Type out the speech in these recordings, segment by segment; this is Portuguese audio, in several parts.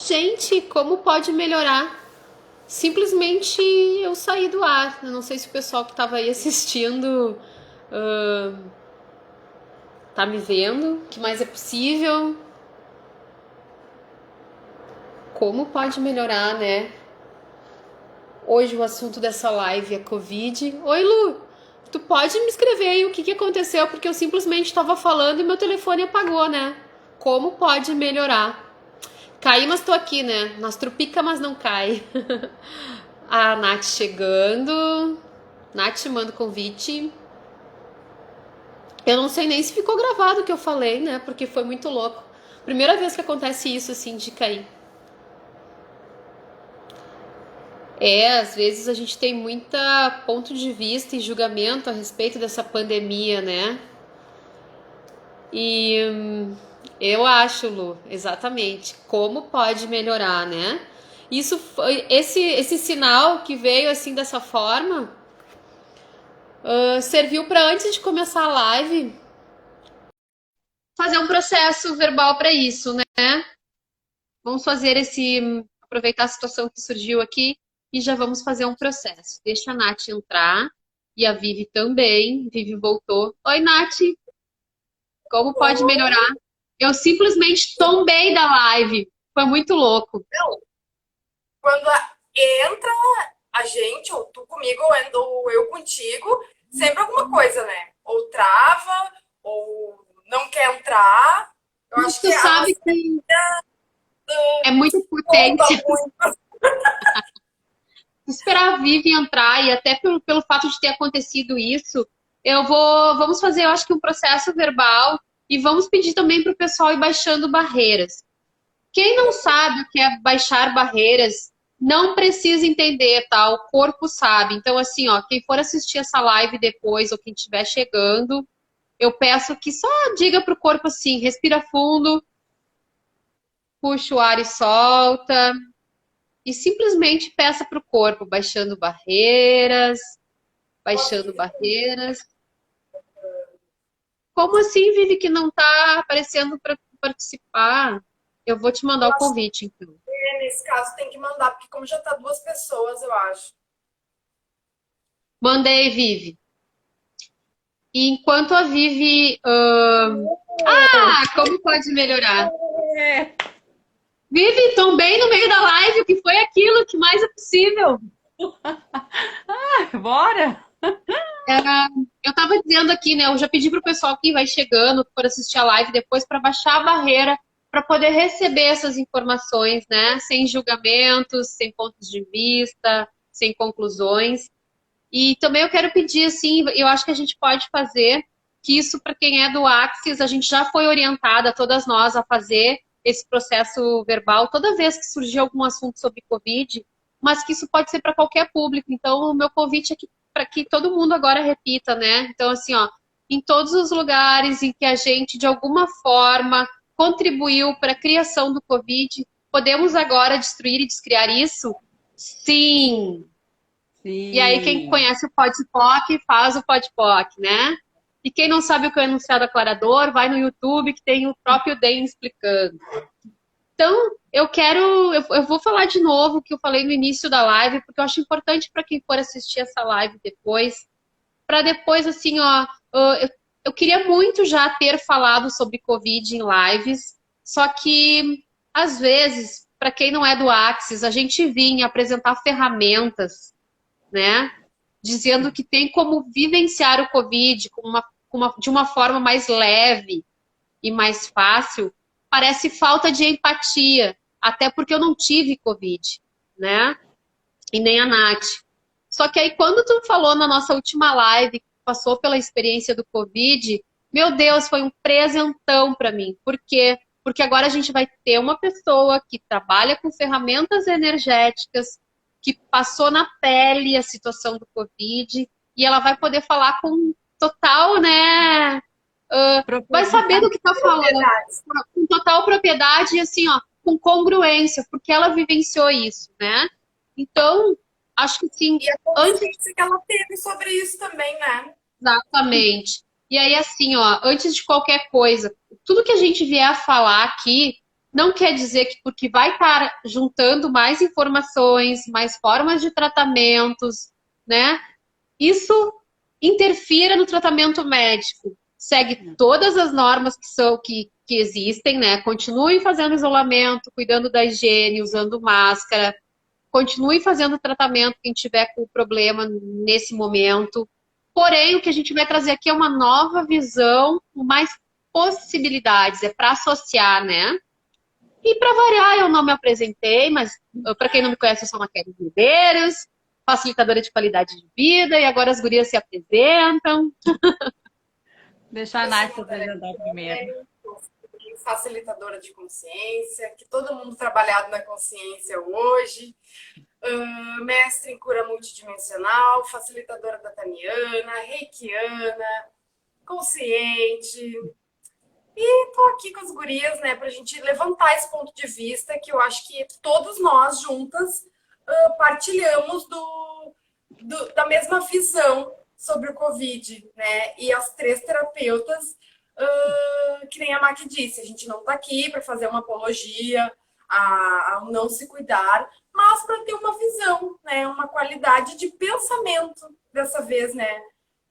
Gente, como pode melhorar? Simplesmente eu saí do ar. Eu não sei se o pessoal que estava aí assistindo tá me vendo. O que mais é possível? Como pode melhorar, né? Hoje o assunto dessa live é Covid. Oi, Lu. Tu pode me escrever aí o que aconteceu? Porque eu simplesmente estava falando e meu telefone apagou, né? Como pode melhorar? Caí, mas tô aqui, né? Nas trupica, mas não cai. A Nath chegando. Nath, manda o convite. Eu não sei nem se ficou gravado o que eu falei, né? Porque foi muito louco. Primeira vez que acontece isso, assim, de cair. Às vezes a gente tem muita ponto de vista e julgamento a respeito dessa pandemia, né? E eu acho, Lu, exatamente, como pode melhorar, né? Isso foi esse sinal que veio assim dessa forma, serviu para antes de começar a live fazer um processo verbal para isso, né? Vamos fazer aproveitar a situação que surgiu aqui e já vamos fazer um processo. Deixa a Nath entrar e a Vivi também. Vivi voltou. Oi, Nath, como pode melhorar? Eu simplesmente tombei da live. Foi muito louco. Não, quando entra a gente, ou tu comigo, ou eu contigo, sempre alguma coisa, né? Ou trava, ou não quer entrar. Eu acho Tu que a sabe nossa que é uh, muito bomba potente muito. esperar a Vivi entrar e até pelo fato de ter acontecido isso, vamos fazer, eu acho que um processo verbal e vamos pedir também para o pessoal ir baixando barreiras. Quem não sabe o que é baixar barreiras, não precisa entender, tá? O corpo sabe. Então, assim, ó, quem for assistir essa live depois ou quem estiver chegando, eu peço que só diga pro corpo assim, respira fundo, puxa o ar e solta. E simplesmente peça pro corpo, baixando barreiras. Como assim, Vivi, que não tá aparecendo para participar? Eu vou te mandar Eu o acho convite, então. que nesse caso tem que mandar, porque como já tá duas pessoas, eu acho. Mandei, Vivi. E enquanto a Vivi. Como pode melhorar? É. Vivi, estão bem no meio da live. O que foi aquilo? Que mais é possível? Bora! Eu estava dizendo aqui, né? Eu já pedi para o pessoal que vai chegando para assistir a live depois para baixar a barreira para poder receber essas informações, né? Sem julgamentos, sem pontos de vista, sem conclusões. E também eu quero pedir, assim, eu acho que a gente pode fazer que isso, para quem é do Axis, a gente já foi orientada, todas nós, a fazer esse processo verbal toda vez que surgir algum assunto sobre Covid, mas que isso pode ser para qualquer público. Então, o meu convite é para que todo mundo agora repita, né? Então, assim, ó, em todos os lugares em que a gente, de alguma forma, contribuiu para a criação do Covid, podemos agora destruir e descriar isso? Sim! E aí, quem Sim. conhece o PodPoc, faz o PodPoc, né? E quem não sabe o que é o enunciado aclarador, vai no YouTube que tem o próprio DEM explicando. Então, eu vou falar de novo o que eu falei no início da live, porque eu acho importante para quem for assistir essa live depois, para depois, assim, ó, eu queria muito já ter falado sobre Covid em lives, só que, às vezes, para quem não é do Axis, a gente vinha apresentar ferramentas, né? Dizendo que tem como vivenciar o Covid de uma forma mais leve e mais fácil, parece falta de empatia, até porque eu não tive Covid, né? E nem a Nath. Só que aí, quando tu falou na nossa última live, que passou pela experiência do Covid, meu Deus, foi um presentão para mim. Por quê? Porque agora a gente vai ter uma pessoa que trabalha com ferramentas energéticas, que passou na pele a situação do Covid, e ela vai poder falar com total, né? Vai saber do que está falando, Propriedades. com total propriedade e assim, ó, com congruência, porque ela vivenciou isso, né? Então, acho que sim, E a antes consciência que ela teve sobre isso também, né? exatamente. E aí, assim, ó, antes de qualquer coisa, tudo que a gente vier a falar aqui, não quer dizer que porque vai estar juntando mais informações, mais formas de tratamentos, né? Isso interfira no tratamento médico. Segue todas as normas que existem, né? Continue fazendo isolamento, cuidando da higiene, usando máscara, continue fazendo tratamento quem tiver com problema nesse momento. Porém, o que a gente vai trazer aqui é uma nova visão, com mais possibilidades, é para associar, né? E para variar, eu não me apresentei, mas para quem não me conhece, eu sou a Kelly Medeiros, facilitadora de qualidade de vida, e agora as gurias se apresentam. Deixa a Nath apresentar primeiro. Facilitadora de consciência, que todo mundo trabalhado na consciência hoje. Mestre em cura multidimensional, facilitadora da Taniana, reikiana, consciente. E tô aqui com as gurias, né, pra gente levantar esse ponto de vista que eu acho que todos nós juntas partilhamos da mesma visão sobre o Covid, né? E as três terapeutas, que nem a Mac disse, a gente não tá aqui para fazer uma apologia ao não se cuidar, mas para ter uma visão, né? Uma qualidade de pensamento dessa vez, né?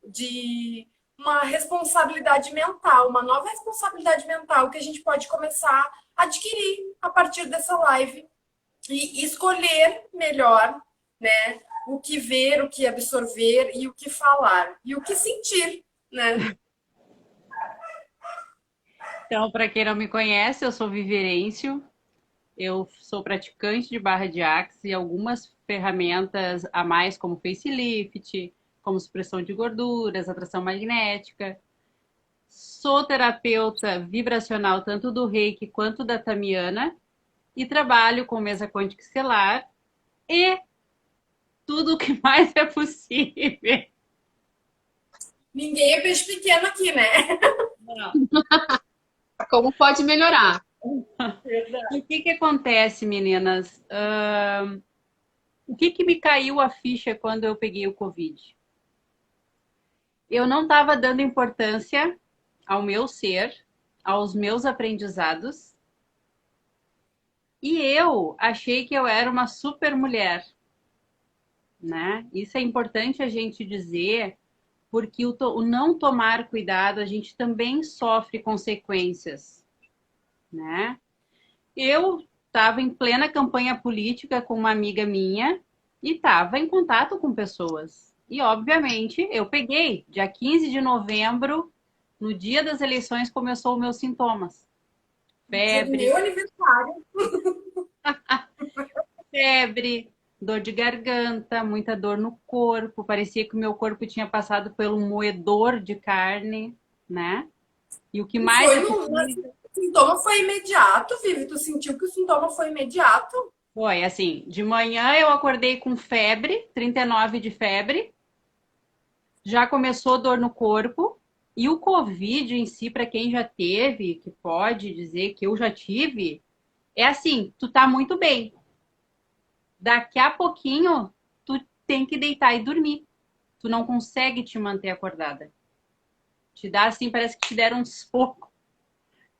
De uma responsabilidade mental, uma nova responsabilidade mental que a gente pode começar a adquirir a partir dessa live e escolher melhor, né? O que ver, o que absorver e o que falar e o que sentir, né? Então, para quem não me conhece, eu sou Viverêncio, eu sou praticante de barra de Axis e algumas ferramentas a mais, como facelift, como supressão de gorduras, atração magnética. Sou terapeuta vibracional tanto do Reiki quanto da Tamiana e trabalho com mesa quântica estelar e tudo o que mais é possível. Ninguém é peixe pequeno aqui, né? Não. Como pode melhorar? O que acontece, meninas? O que me caiu a ficha quando eu peguei o Covid? Eu não estava dando importância ao meu ser, aos meus aprendizados, e eu achei que eu era uma super mulher, né? Isso é importante a gente dizer, porque o não tomar cuidado, a gente também sofre consequências, né? Eu estava em plena campanha política com uma amiga minha e estava em contato com pessoas. E, obviamente, eu peguei. Dia 15 de novembro, no dia das eleições, começou os meus sintomas. Febre. Meu aniversário. Febre, dor de garganta, muita dor no corpo. Parecia que o meu corpo tinha passado pelo moedor de carne, né? E o que mais... O sintoma foi imediato, Vivi? Tu sentiu que o sintoma foi imediato? Foi, assim, de manhã eu acordei com febre, 39 de febre. Já começou dor no corpo. E o Covid em si, para quem já teve, que pode dizer que eu já tive, é assim, tu tá muito bem. Daqui a pouquinho, tu tem que deitar e dormir. Tu não consegue te manter acordada. Te dá assim, parece que te deram um soco.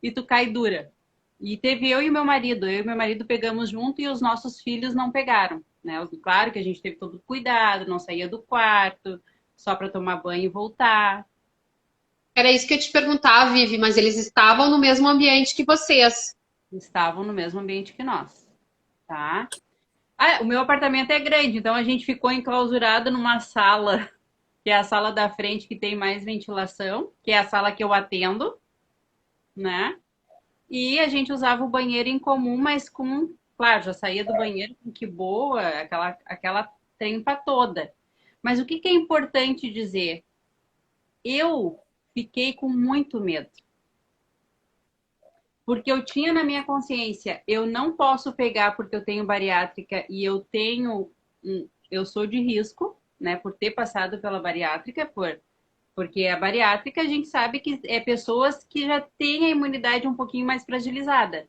E tu cai dura. E teve eu e meu marido. Eu e meu marido pegamos junto e os nossos filhos não pegaram, né? Claro que a gente teve todo cuidado, não saía do quarto, só para tomar banho e voltar. Era isso que eu ia te perguntar, Vivi, mas eles estavam no mesmo ambiente que vocês. Estavam no mesmo ambiente que nós, tá? O meu apartamento é grande, então a gente ficou enclausurado numa sala, que é a sala da frente que tem mais ventilação, que é a sala que eu atendo, né? E a gente usava o banheiro em comum, mas claro, já saía do banheiro com que boa, aquela trempa toda. Mas o que é importante dizer? Eu fiquei com muito medo. Porque eu tinha na minha consciência, eu não posso pegar porque eu tenho bariátrica e eu sou de risco, né, por ter passado pela bariátrica, porque a bariátrica a gente sabe que é pessoas que já têm a imunidade um pouquinho mais fragilizada.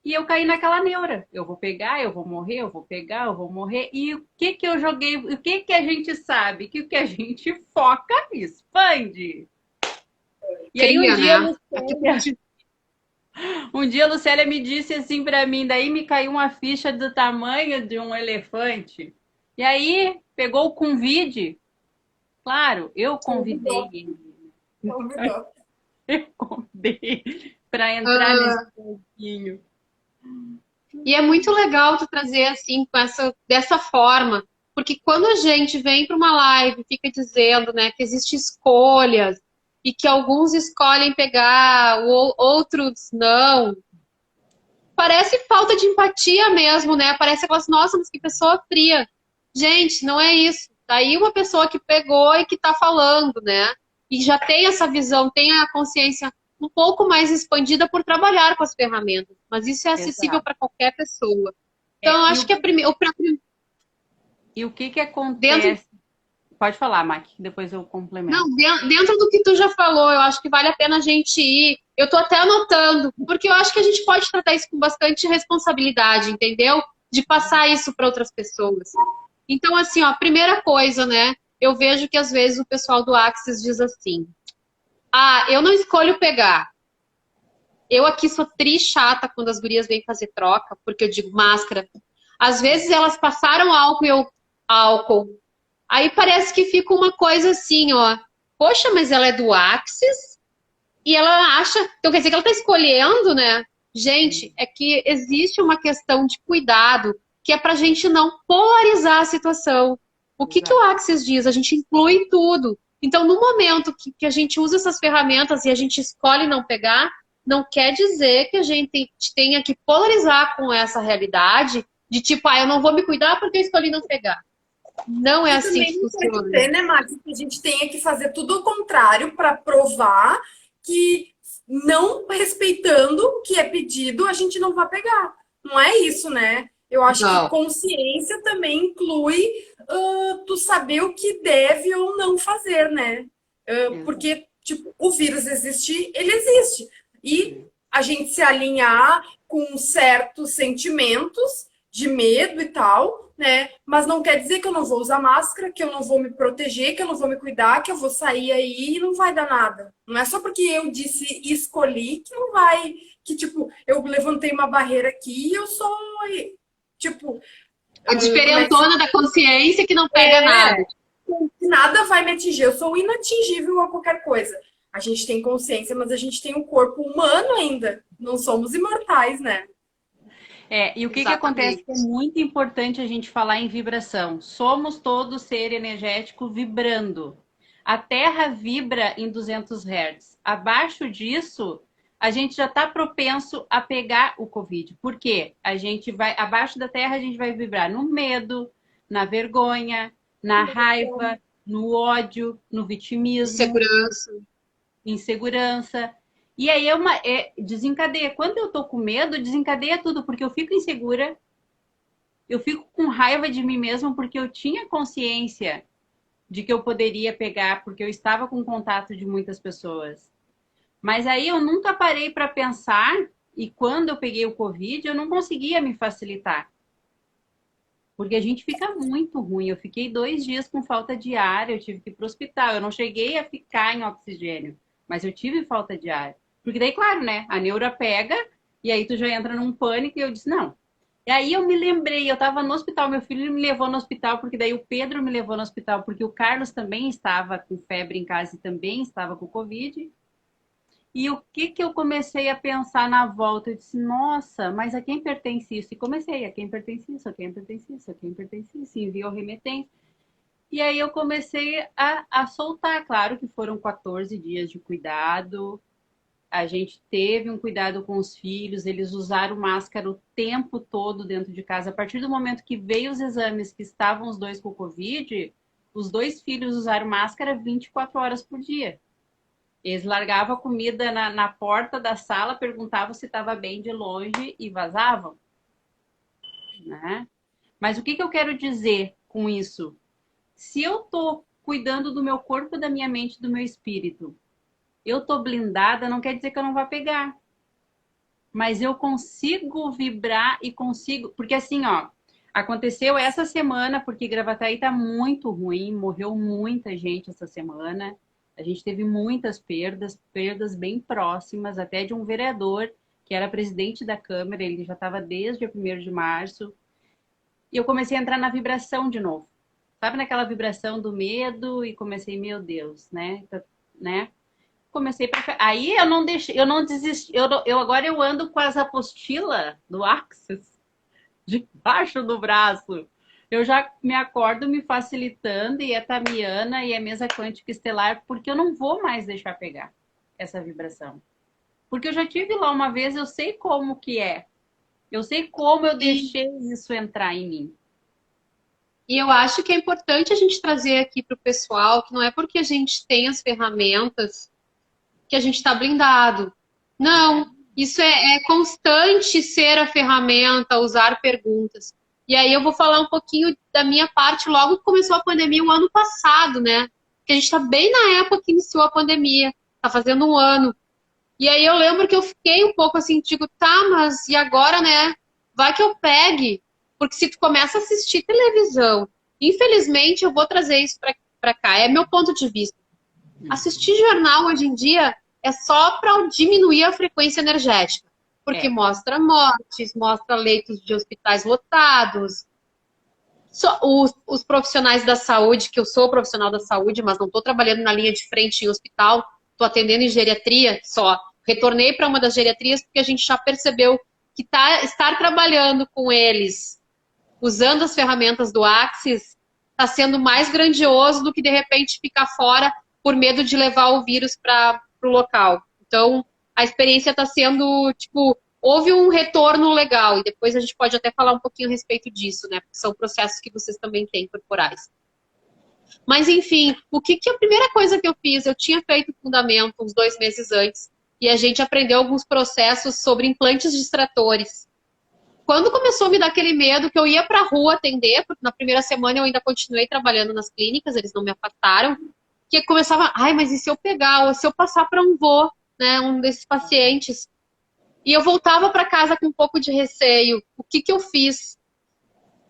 E eu caí naquela neura. Eu vou pegar, eu vou morrer, eu vou pegar, eu vou morrer. E o que eu joguei? O que a gente sabe? Que o que a gente foca, expande. E aí um dia no cérebro... Um dia a Lucélia me disse assim pra mim, daí me caiu uma ficha do tamanho de um elefante. E aí, pegou o convite. Claro, eu convidei Convidou, ele. convidou. Eu convidei para entrar nesse Ah, pouquinho. e é muito legal tu trazer assim, dessa forma, porque quando a gente vem para uma live, e fica dizendo, né, que existem escolhas e que alguns escolhem pegar, outros não. Parece falta de empatia mesmo, né? Parece aquelas, nossa, mas que pessoa fria. Gente, não é isso. Tá aí uma pessoa que pegou e que tá falando, né? E já tem essa visão, tem a consciência um pouco mais expandida por trabalhar com as ferramentas. Mas isso é acessível Exato. para qualquer pessoa. Então, É, eu acho que e o que que dentro, acontece? Pode falar, Mac, depois eu complemento. não, dentro do que tu já falou, eu acho que vale a pena a gente ir. Eu tô até anotando, porque eu acho que a gente pode tratar isso com bastante responsabilidade, entendeu? De passar isso para outras pessoas. Então, assim, ó, a primeira coisa, né? Eu vejo que às vezes o pessoal do Axis diz assim: ah, eu não escolho pegar. Eu aqui sou tri chata quando as gurias vêm fazer troca, porque eu digo máscara. Às vezes elas passaram álcool e eu álcool. Aí parece que fica uma coisa assim, ó. Poxa, mas ela é do Axis e ela acha. Então quer dizer que ela tá escolhendo, né? Gente, é que existe uma questão de cuidado que é pra gente não polarizar a situação. O que que o Exato. Axis diz? A gente inclui tudo. Então, no momento que a gente usa essas ferramentas e a gente escolhe não pegar, não quer dizer que a gente tenha que polarizar com essa realidade de tipo, ah, eu não vou me cuidar porque eu escolhi não pegar. Não é E assim que também não quer funciona. dizer, né, Max, que a gente tenha que fazer tudo o contrário para provar que não respeitando o que é pedido, a gente não vai pegar. Não é isso, né? Eu acho que Não. consciência também inclui tu saber o que deve ou não fazer, né? Exato. Porque, tipo, o vírus existe, ele existe. E a gente se alinhar com certos sentimentos de medo e tal, né? Mas não quer dizer que eu não vou usar máscara, que eu não vou me proteger, que eu não vou me cuidar, que eu vou sair aí e não vai dar nada. Não é só porque eu disse e escolhi que não vai, que tipo, eu levantei uma barreira aqui e eu sou, tipo, A como é que se diferentona da consciência que não pega nada. nada vai me atingir, eu sou inatingível a qualquer coisa. A gente tem consciência, mas a gente tem um corpo humano ainda. Não somos imortais, né? É, e o que que acontece que é Exatamente. muito importante a gente falar em vibração. Somos todos ser energético vibrando. A Terra vibra em 200 Hz. Abaixo disso, a gente já está propenso a pegar o Covid. Por quê? A gente vai, abaixo da Terra, a gente vai vibrar no medo, na vergonha, na raiva, no ódio, no vitimismo, Segurança. insegurança. E aí desencadeia. Quando eu tô com medo, desencadeia tudo, porque eu fico insegura, eu fico com raiva de mim mesma, porque eu tinha consciência de que eu poderia pegar, porque eu estava com contato de muitas pessoas. Mas aí eu nunca parei para pensar, e quando eu peguei o Covid, eu não conseguia me facilitar. Porque a gente fica muito ruim. Eu fiquei 2 dias com falta de ar, eu tive que ir para o hospital. Eu não cheguei a ficar em oxigênio, mas eu tive falta de ar. Porque daí, claro, né? A neura pega e aí tu já entra num pânico e eu disse, não. E aí eu me lembrei, eu estava no hospital, meu filho me levou no hospital, porque daí o Pedro me levou no hospital, porque o Carlos também estava com febre em casa e também estava com Covid. E o que que eu comecei a pensar na volta? Eu disse, nossa, mas a quem pertence isso? E comecei, a quem pertence isso, a quem pertence isso, a quem pertence isso, e enviou remetente. E aí eu comecei a soltar, claro que foram 14 dias de cuidado, a gente teve um cuidado com os filhos, eles usaram máscara o tempo todo dentro de casa. A partir do momento que veio os exames que estavam os dois com Covid, os 2 filhos usaram máscara 24 horas por dia. Eles largavam a comida na porta da sala, perguntavam se estava bem de longe e vazavam, né? Mas o que que eu quero dizer com isso? Se eu tô cuidando do meu corpo, da minha mente, do meu espírito, eu tô blindada, não quer dizer que eu não vá pegar. Mas eu consigo vibrar e consigo... Porque assim, ó, aconteceu essa semana, porque Gravataí tá muito ruim, morreu muita gente essa semana. A gente teve muitas perdas, perdas bem próximas, até de um vereador que era presidente da Câmara, ele já estava desde o 1º de março, e eu comecei a entrar na vibração de novo. Sabe naquela vibração do medo? E comecei, meu Deus, né? Comecei para... Aí eu não deixei, eu não desisti. Agora eu ando com as apostilas do Axis debaixo do braço. Eu já me acordo me facilitando, e é Tamiana e é mesa quântica estelar, porque eu não vou mais deixar pegar essa vibração. Porque eu já tive lá uma vez, eu sei como que é. Eu sei como eu deixei isso entrar em mim. E eu acho que é importante a gente trazer aqui para o pessoal que não é porque a gente tem as ferramentas que a gente está blindado. Não, isso é constante ser a ferramenta, usar perguntas. E aí eu vou falar um pouquinho da minha parte logo que começou a pandemia, o ano passado, né? Porque a gente está bem na época que iniciou a pandemia, está fazendo um ano. E aí eu lembro que eu fiquei um pouco assim, digo, tá, mas e agora, né? Vai que eu pegue. Porque se tu começa a assistir televisão, infelizmente eu vou trazer isso para cá, é meu ponto de vista. Assistir jornal hoje em dia é só para diminuir a frequência energética. Porque mostra mortes, mostra leitos de hospitais lotados. Os profissionais da saúde, que eu sou profissional da saúde, mas não estou trabalhando na linha de frente em hospital, estou atendendo em geriatria só. Retornei para uma das geriatrias porque a gente já percebeu que estar trabalhando com eles, usando as ferramentas do Axis, está sendo mais grandioso do que, de repente, ficar fora por medo de levar o vírus para o local. Então, a experiência está sendo, tipo, houve um retorno legal, e depois a gente pode até falar um pouquinho a respeito disso, né? Porque são processos que vocês também têm corporais. Mas, enfim, a primeira coisa que eu fiz, eu tinha feito fundamento uns 2 meses antes, e a gente aprendeu alguns processos sobre implantes distratores. Quando começou a me dar aquele medo que eu ia para a rua atender, porque na primeira semana eu ainda continuei trabalhando nas clínicas, eles não me afastaram, que começava, mas e se eu pegar, ou se eu passar para um vô, né, um desses pacientes? E eu voltava para casa com um pouco de receio. O que eu fiz?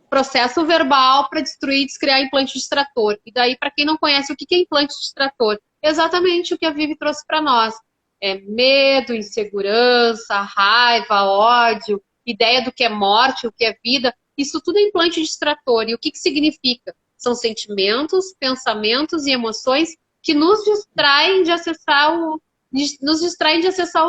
Processo verbal para destruir e descriar implante distrator. E daí, para quem não conhece, o que é implante distrator? Exatamente o que a Vivi trouxe para nós. É medo, insegurança, raiva, ódio, ideia do que é morte, o que é vida. Isso tudo é implante distrator. E o que significa? São sentimentos, pensamentos e emoções que nos distraem de acessar o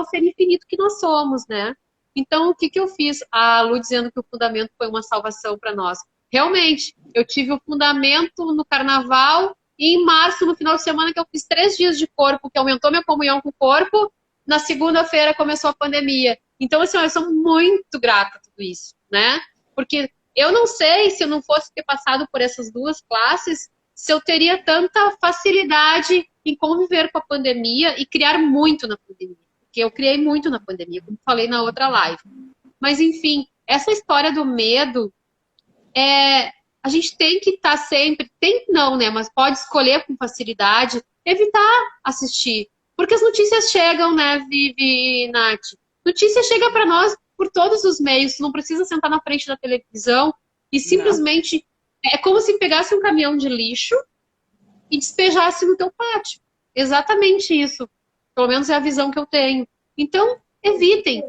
ser infinito que nós somos, né? Então, o que eu fiz? A Lu dizendo que o fundamento foi uma salvação para nós. Realmente, eu tive o fundamento no carnaval e em março, no final de semana, que eu fiz 3 dias de corpo, que aumentou minha comunhão com o corpo. Na segunda-feira começou a pandemia. Então, assim, eu sou muito grata a tudo isso, né? Porque eu não sei se eu não fosse ter passado por essas 2 classes, se eu teria tanta facilidade em conviver com a pandemia e criar muito na pandemia. Porque eu criei muito na pandemia, como falei na outra live. Mas, enfim, essa história do medo, a gente tem que estar sempre, não, né? Mas pode escolher com facilidade, evitar assistir. Porque as notícias chegam, né, Vivi e Nath? Notícia chega para nós por todos os meios. Tu não precisa sentar na frente da televisão e simplesmente... É como se pegasse um caminhão de lixo e despejasse no teu pátio. Exatamente isso. Pelo menos é a visão que eu tenho. Então, evitem.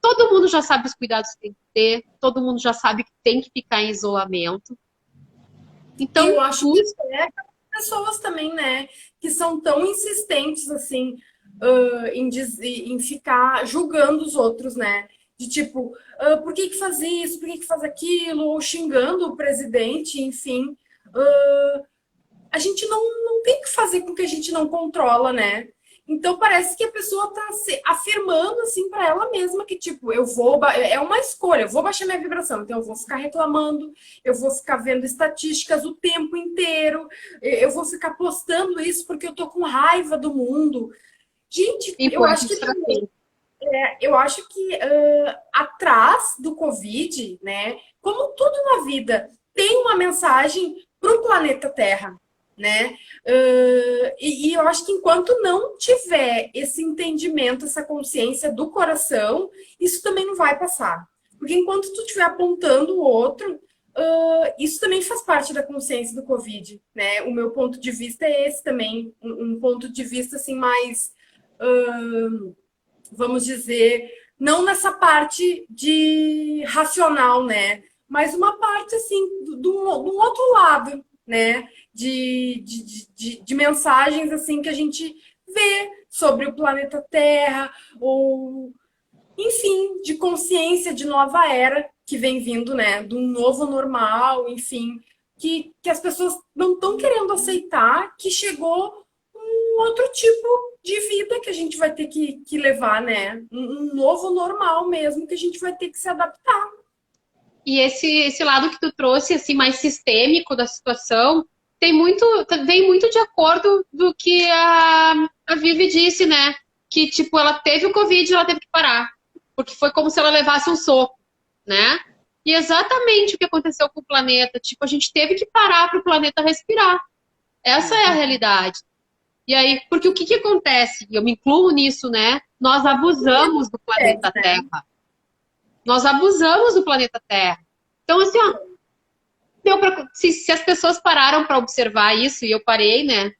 Todo mundo já sabe os cuidados que tem que ter. Todo mundo já sabe que tem que ficar em isolamento. Então, eu acho que pessoas também, né, que são tão insistentes, assim, em ficar julgando os outros, né? De tipo, por que faz isso, por que faz aquilo, ou xingando o presidente, enfim. A gente não tem que fazer com que a gente não controla, né? Então parece que a pessoa tá se afirmando assim para ela mesma que tipo, é uma escolha, eu vou baixar minha vibração, então eu vou ficar reclamando, eu vou ficar vendo estatísticas o tempo inteiro, eu vou ficar postando isso porque eu tô com raiva do mundo. Gente, eu acho que atrás do Covid, né, como tudo na vida, tem uma mensagem para o planeta Terra, né? E eu acho que enquanto não tiver esse entendimento, essa consciência do coração, isso também não vai passar. Porque enquanto tu estiver apontando o outro, isso também faz parte da consciência do Covid, né? O meu ponto de vista é esse também, um ponto de vista assim mais, vamos dizer, não nessa parte de racional, né? Mas uma parte, assim, do outro lado, né? De mensagens, assim, que a gente vê sobre o planeta Terra, ou, enfim, de consciência de nova era que vem vindo, né? De um novo normal, enfim, que as pessoas não estão querendo aceitar que chegou um outro tipo de vida que a gente vai ter que levar, né? Um novo normal mesmo que a gente vai ter que se adaptar. E esse lado que tu trouxe, assim, mais sistêmico da situação, vem muito de acordo do que a Vivi disse, né? Que, tipo, ela teve o Covid e ela teve que parar. Porque foi como se ela levasse um soco, né? E exatamente o que aconteceu com o planeta. Tipo, a gente teve que parar para o planeta respirar. Essa é a realidade. E aí, porque o que que acontece? E eu me incluo nisso, né? Nós abusamos do planeta Terra. Nós abusamos do planeta Terra. Então, assim, ó, se as pessoas pararam para observar isso, e eu parei, né?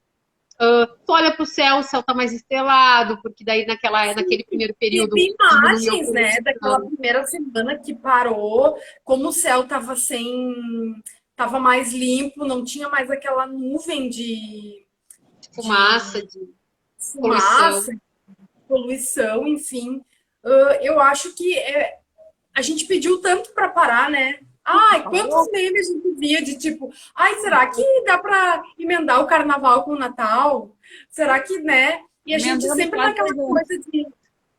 Tu olha para o céu tá mais estrelado, porque daí naquele primeiro E período vi diminuiu a imagens, né, daquela poluição. primeira semana que parou, como o céu estava sem, estava mais limpo, não tinha mais aquela nuvem Fumaça, de de poluição. fumaça, poluição, enfim. Eu acho que a gente pediu tanto para parar, né? Ai, quantos memes a gente via de tipo, ai, será que dá para emendar o carnaval com o Natal? Será que, né? E a gente Emendando sempre quase naquela 2 anos. coisa de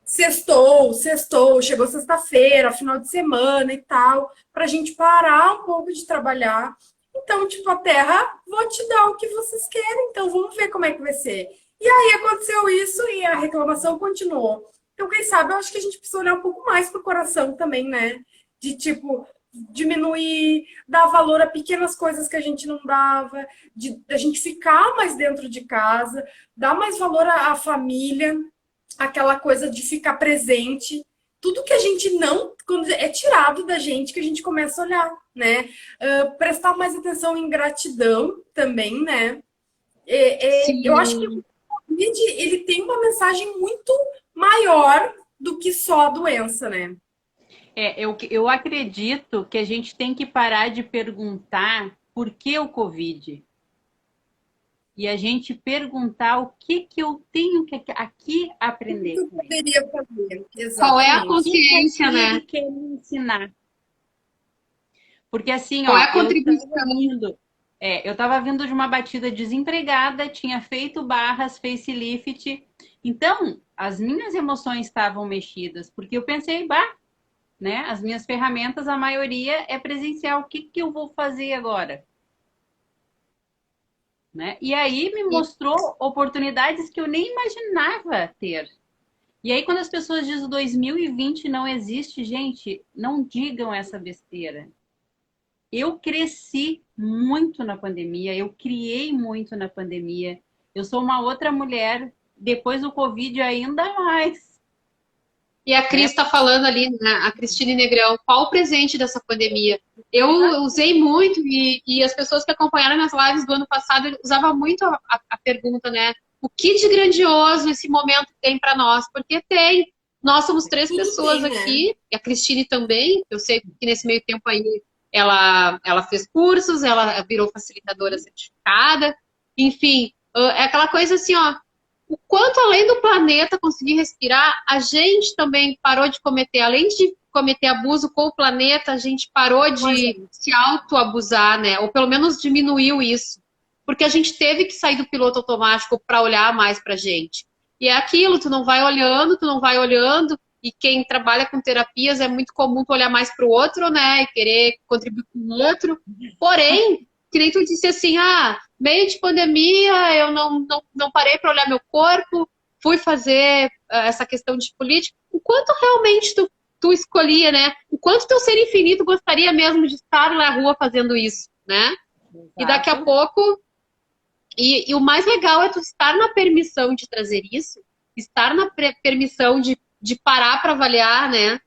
sextou, chegou sexta-feira, final de semana e tal, para a gente parar um pouco de trabalhar. Então, tipo, a Terra, vou te dar o que vocês querem, então vamos ver como é que vai ser. E aí aconteceu isso e a reclamação continuou. Então, quem sabe, eu acho que a gente precisa olhar um pouco mais pro coração também, né? De, tipo, diminuir, dar valor a pequenas coisas que a gente não dava, de a gente ficar mais dentro de casa, dar mais valor à família, aquela coisa de ficar presente. Tudo que a gente não, quando é tirado da gente, que a gente começa a olhar, né? Prestar mais atenção em gratidão também, né? Eu acho que Sim. o Covid, ele tem uma mensagem muito maior do que só a doença, né? Eu acredito que a gente tem que parar de perguntar por que o Covid. E a gente perguntar o que eu tenho que aqui O que aprender eu com ele. poderia fazer? Qual é a Exatamente. O que consciência, aqui né? ele quer me ensinar? Porque assim, Qual é ó, a contribuição? eu tava vindo de uma batida desempregada, tinha feito barras, facelift. Então, as minhas emoções estavam mexidas, porque eu pensei, bah, né? As minhas ferramentas, a maioria é presencial. O que eu vou fazer agora? Né? E aí me mostrou oportunidades que eu nem imaginava ter. E aí, quando as pessoas dizem 2020 não existe, gente, não digam essa besteira. Eu cresci muito na pandemia, eu criei muito na pandemia. Eu sou uma outra mulher, depois do Covid ainda mais. E a Cris Né? está falando ali, né? A Cristine Negrão, qual o presente dessa pandemia? Eu usei muito e as pessoas que acompanharam minhas lives do ano passado usavam muito a pergunta, né? O que de grandioso esse momento tem para nós? Porque tem. Nós somos três Tudo pessoas tem, né? aqui, e a Cristine também. Eu sei que nesse meio tempo aí ela fez cursos, ela virou facilitadora certificada. Enfim, é aquela coisa assim, ó. O quanto além do planeta conseguir respirar, a gente também parou de cometer, além de cometer abuso com o planeta, a gente parou de se autoabusar, né? Ou pelo menos diminuiu isso. Porque a gente teve que sair do piloto automático para olhar mais pra gente. E é aquilo, tu não vai olhando, e quem trabalha com terapias é muito comum tu olhar mais pro outro, né? E querer contribuir com o outro. Porém, que nem tu disse assim, meio de pandemia, eu não parei para olhar meu corpo, fui fazer essa questão de política. O quanto realmente tu escolhia, né? O quanto teu ser infinito gostaria mesmo de estar na rua fazendo isso, né? Exato. E daqui a pouco... E o mais legal é tu estar na permissão de trazer isso, estar na permissão de parar para avaliar, né?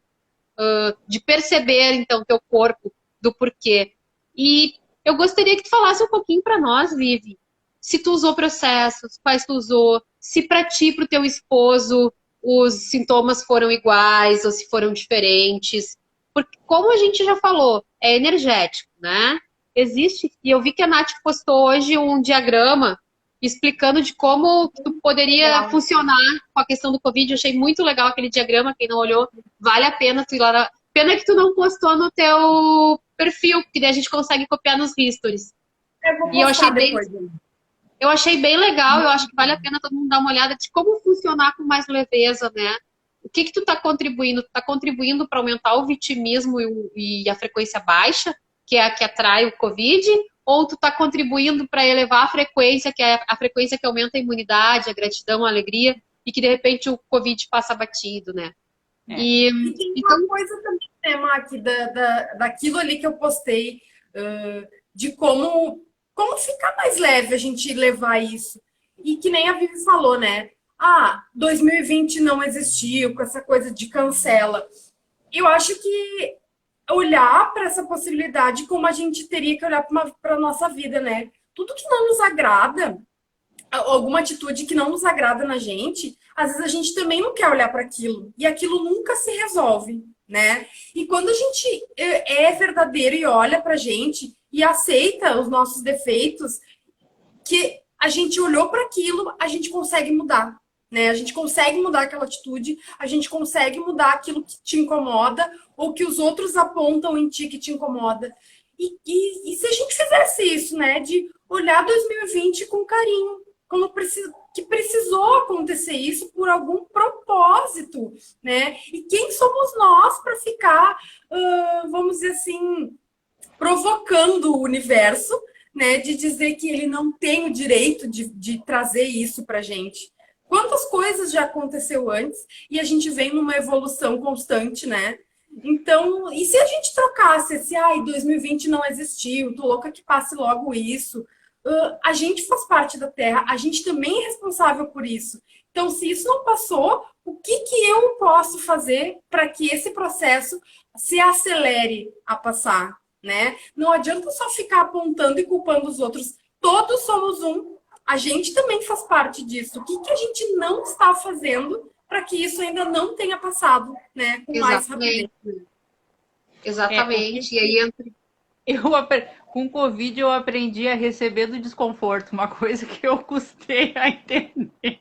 De perceber, então, teu corpo, do porquê. E eu gostaria que tu falasse um pouquinho para nós, Vivi, se tu usou processos, quais tu usou, se para ti, para o teu esposo, os sintomas foram iguais ou se foram diferentes. Porque, como a gente já falou, é energético, né? Existe, e eu vi que a Nath postou hoje um diagrama explicando de como tu poderia funcionar com a questão do Covid. Eu achei muito legal aquele diagrama, quem não olhou, vale a pena tu ir lá. Pena que tu não postou no teu perfil, porque daí a gente consegue copiar nos histories. E eu achei bem legal, eu acho que vale a pena todo mundo dar uma olhada de como funcionar com mais leveza, né? O que tu tá contribuindo? Tu tá contribuindo para aumentar o vitimismo e a frequência baixa, que é a que atrai o Covid? Ou tu tá contribuindo para elevar a frequência, que é a frequência que aumenta a imunidade, a gratidão, a alegria, e que de repente o Covid passa batido, né? E tem uma coisa também, né, Mac, daquilo ali que eu postei, de como ficar mais leve a gente levar isso. E que nem a Vivi falou, né? 2020 não existiu, com essa coisa de cancela. Eu acho que olhar para essa possibilidade como a gente teria que olhar para a nossa vida, né? Tudo que não nos agrada, alguma atitude que não nos agrada na gente, às vezes a gente também não quer olhar para aquilo. E aquilo nunca se resolve, né? E quando a gente é verdadeiro e olha para a gente e aceita os nossos defeitos, que a gente olhou para aquilo, a gente consegue mudar, né? A gente consegue mudar aquela atitude, a gente consegue mudar aquilo que te incomoda ou que os outros apontam em ti que te incomoda. E se a gente fizesse isso, né? De olhar 2020 com carinho, como que precisou acontecer isso por algum propósito, né? E quem somos nós para ficar, vamos dizer assim, provocando o universo, né? De dizer que ele não tem o direito de trazer isso para gente. Quantas coisas já aconteceu antes e a gente vem numa evolução constante, né? Então, e se a gente trocasse esse, 2020 não existiu, tô louca que passe logo isso. A gente faz parte da Terra, a gente também é responsável por isso. Então, se isso não passou, o que eu posso fazer para que esse processo se acelere a passar, né? Não adianta só ficar apontando e culpando os outros. Todos somos um. A gente também faz parte disso. O que a gente não está fazendo para que isso ainda não tenha passado, né? Com mais rapidez. Exatamente. E aí entra. Com Covid eu aprendi a receber do desconforto, uma coisa que eu custei a entender.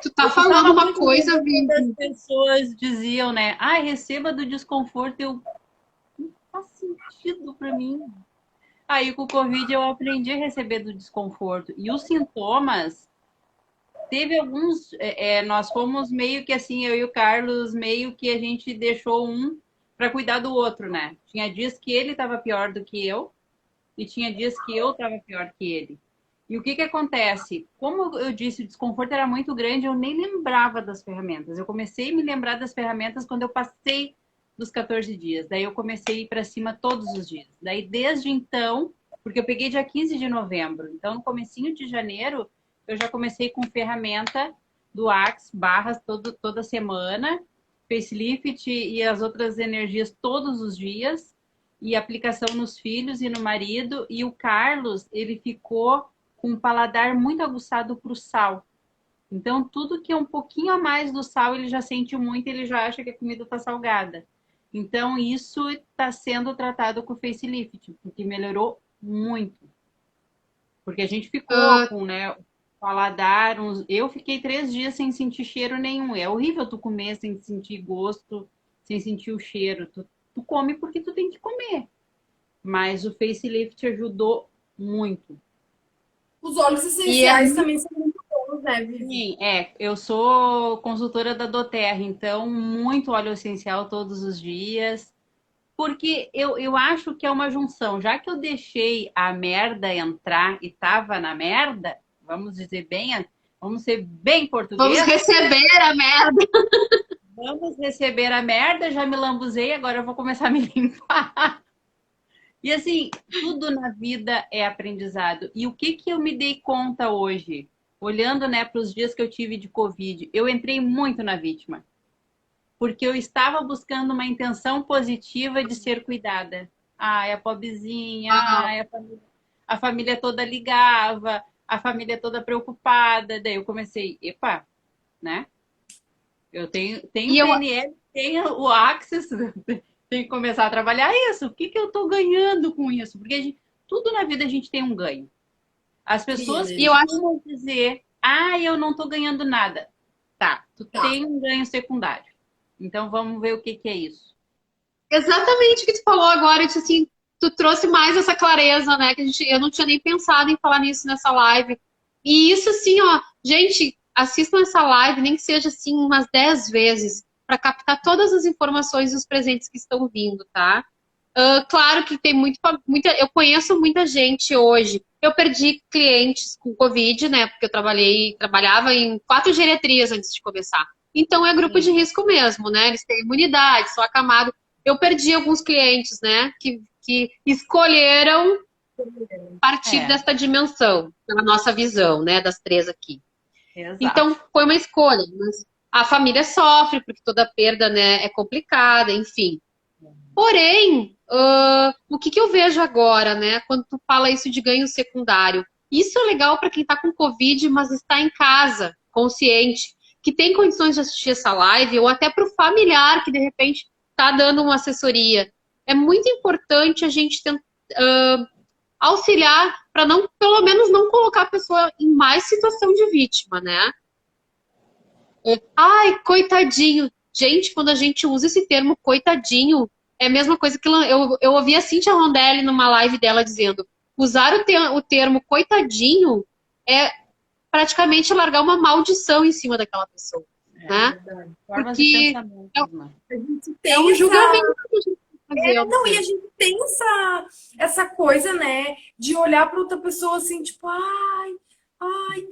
Tu tá falando uma coisa, Vivi. As pessoas diziam, né? Receba do desconforto. Não faz sentido para mim. Aí com o Covid eu aprendi a receber do desconforto. E os sintomas, teve alguns, nós fomos meio que assim, eu e o Carlos, meio que a gente deixou um para cuidar do outro, né? Tinha dias que ele estava pior do que eu e tinha dias que eu estava pior que ele. E o que acontece? Como eu disse, o desconforto era muito grande, eu nem lembrava das ferramentas. Eu comecei a me lembrar das ferramentas quando eu passei dos 14 dias. Daí eu comecei a ir para cima todos os dias. Daí desde então, porque eu peguei dia 15 de novembro, então no comecinho de janeiro eu já comecei com ferramenta do Axe, barras toda semana, facelift e as outras energias todos os dias, e aplicação nos filhos e no marido. E o Carlos, ele ficou com um paladar muito aguçado para o sal. Então, tudo que é um pouquinho a mais do sal, ele já sente muito, ele já acha que a comida está salgada. Então, isso está sendo tratado com o facelift, porque melhorou muito. Porque a gente ficou com, né, paladar. Eu fiquei 3 dias sem sentir cheiro nenhum. É horrível tu comer sem sentir gosto, sem sentir o cheiro. Tu come porque tu tem que comer. Mas o facelift ajudou muito. Os óleos essenciais também são muito bons, né, Vivi? Sim, eu sou consultora da doTERRA, então muito óleo essencial todos os dias. Porque eu acho que é uma junção. Já que eu deixei a merda entrar e tava na merda, vamos dizer bem, vamos ser bem português. Vamos receber a merda. Vamos receber a merda, já me lambuzei, agora eu vou começar a me limpar. E assim, tudo na vida é aprendizado. E o que eu me dei conta hoje, olhando, né, para os dias que eu tive de Covid, eu entrei muito na vítima. Porque eu estava buscando uma intenção positiva de ser cuidada. A pobrezinha, a família toda ligava, a família toda preocupada. Daí eu comecei, né? Eu tenho E eu, PNL, tenho o Access, tenho que começar a trabalhar isso. O que que eu estou ganhando com isso? Porque tudo na vida a gente tem um ganho. As pessoas e eu acho costumam dizer, eu não estou ganhando nada. Tá, tu tem um ganho secundário. Então vamos ver o que que é isso. exatamente o que tu falou agora, tipo assim, tu trouxe mais essa clareza, né? Que eu não tinha nem pensado em falar nisso nessa live. E isso, assim, ó, gente, assistam essa live, nem que seja assim umas 10 vezes, para captar todas as informações e os presentes que estão vindo, tá? Claro que tem muita. Eu conheço muita gente hoje. Eu perdi clientes com Covid, né? Porque eu trabalhava em 4 geriatrias antes de começar. Então é grupo de risco mesmo, né? Eles têm imunidade, são acamados. Eu perdi alguns clientes, né? Que escolheram partir desta dimensão, pela nossa visão, né? Das 3 aqui. Exato. Então foi uma escolha. Mas a família sofre, porque toda perda, né, é complicada, enfim. Porém, o que eu vejo agora, né, quando tu fala isso de ganho secundário, isso é legal para quem está com Covid, mas está em casa, consciente, que tem condições de assistir essa live, ou até para o familiar que de repente está dando uma assessoria. É muito importante a gente tentar auxiliar para não, pelo menos, não colocar a pessoa em mais situação de vítima, né? Ai, coitadinho. Gente, quando a gente usa esse termo coitadinho, é a mesma coisa que eu ouvi a Cíntia Rondelli numa live dela dizendo: usar o termo coitadinho é praticamente largar uma maldição em cima daquela pessoa, né? Verdade. Porque de A gente é tem um essa... julgamento que a gente tá fazendo. Não, e a gente tem essa coisa, né, de olhar para outra pessoa assim, tipo, ai,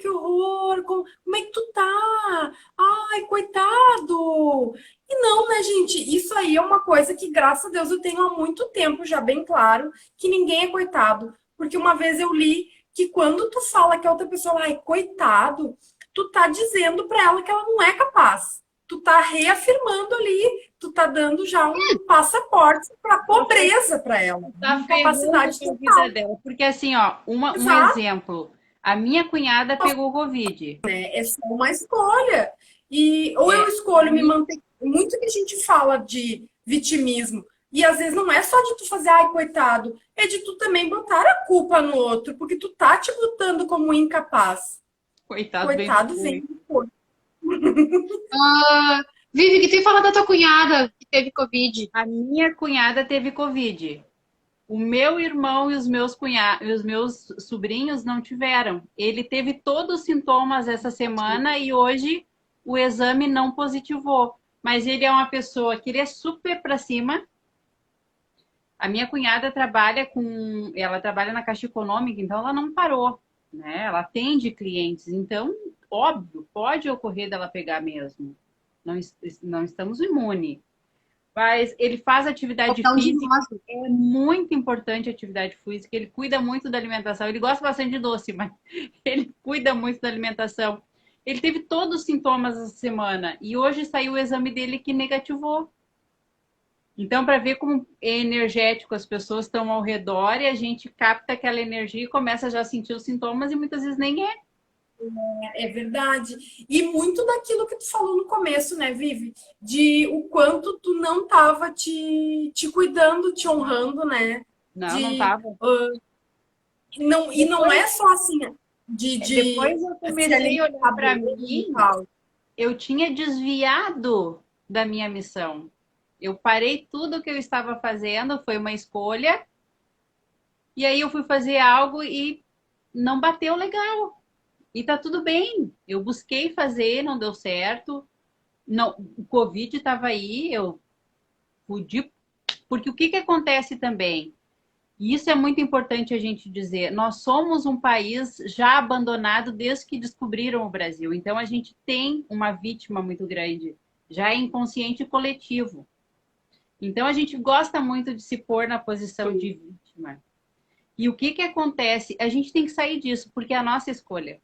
que horror, como é que tu tá? Ai, coitado. E não, né, gente, isso aí é uma coisa que, graças a Deus, eu tenho há muito tempo já bem claro que ninguém é coitado. Porque uma vez eu li que quando tu fala que a outra pessoa, ai, coitado, tu tá dizendo para ela que ela não é capaz. Tu tá reafirmando ali, tu tá dando já um passaporte para pobreza para ela, Tá incapacidade ferrando com a total. vida dela. Porque assim, ó, um Exato, exemplo. A minha cunhada pegou Covid. é só uma escolha. E ou eu É, escolho me manter. Muito que a gente fala de vitimismo. E às vezes não é só de tu fazer, ai, coitado, é de tu também botar a culpa no outro, porque tu tá te botando como incapaz. coitado, bem Coitado foi. vem depois. Vivi, que tem falado da tua cunhada que teve Covid. A minha cunhada teve Covid. O meu irmão e os meus sobrinhos não tiveram. Ele teve todos os sintomas essa semana e hoje o exame não positivou. Mas ele é uma pessoa que ele é super para cima. A minha cunhada ela trabalha na Caixa Econômica, então ela não parou, né? Ela atende clientes, então, óbvio, pode ocorrer dela pegar mesmo. Não estamos imunes. Mas ele faz atividade Qualquer um de física, nós. é muito importante a atividade física, ele cuida muito da alimentação, ele gosta bastante de doce, mas ele cuida muito da alimentação. Ele teve todos os sintomas essa semana e hoje saiu o exame dele que negativou. Então, para ver como é energético as pessoas estão ao redor e a gente capta aquela energia e começa já a sentir os sintomas e muitas vezes nem é. É verdade. E muito daquilo que tu falou no começo, né, Vivi? De o quanto tu não tava te cuidando, te honrando, né? Não tava. E não é só assim, Depois eu comecei a olhar para mim, e tal. eu tinha desviado da minha missão. Eu parei tudo o que eu estava fazendo, foi uma escolha, e aí eu fui fazer algo e não bateu legal. E tá tudo bem. Eu busquei fazer, não deu certo. Não, o Covid estava aí, eu pude. Porque o que acontece também? E isso é muito importante a gente dizer. Nós somos um país já abandonado desde que descobriram o Brasil. Então a gente tem uma vítima muito grande, já é inconsciente coletivo. Então a gente gosta muito de se pôr na posição de vítima. E o que acontece? A gente tem que sair disso, porque é a nossa escolha.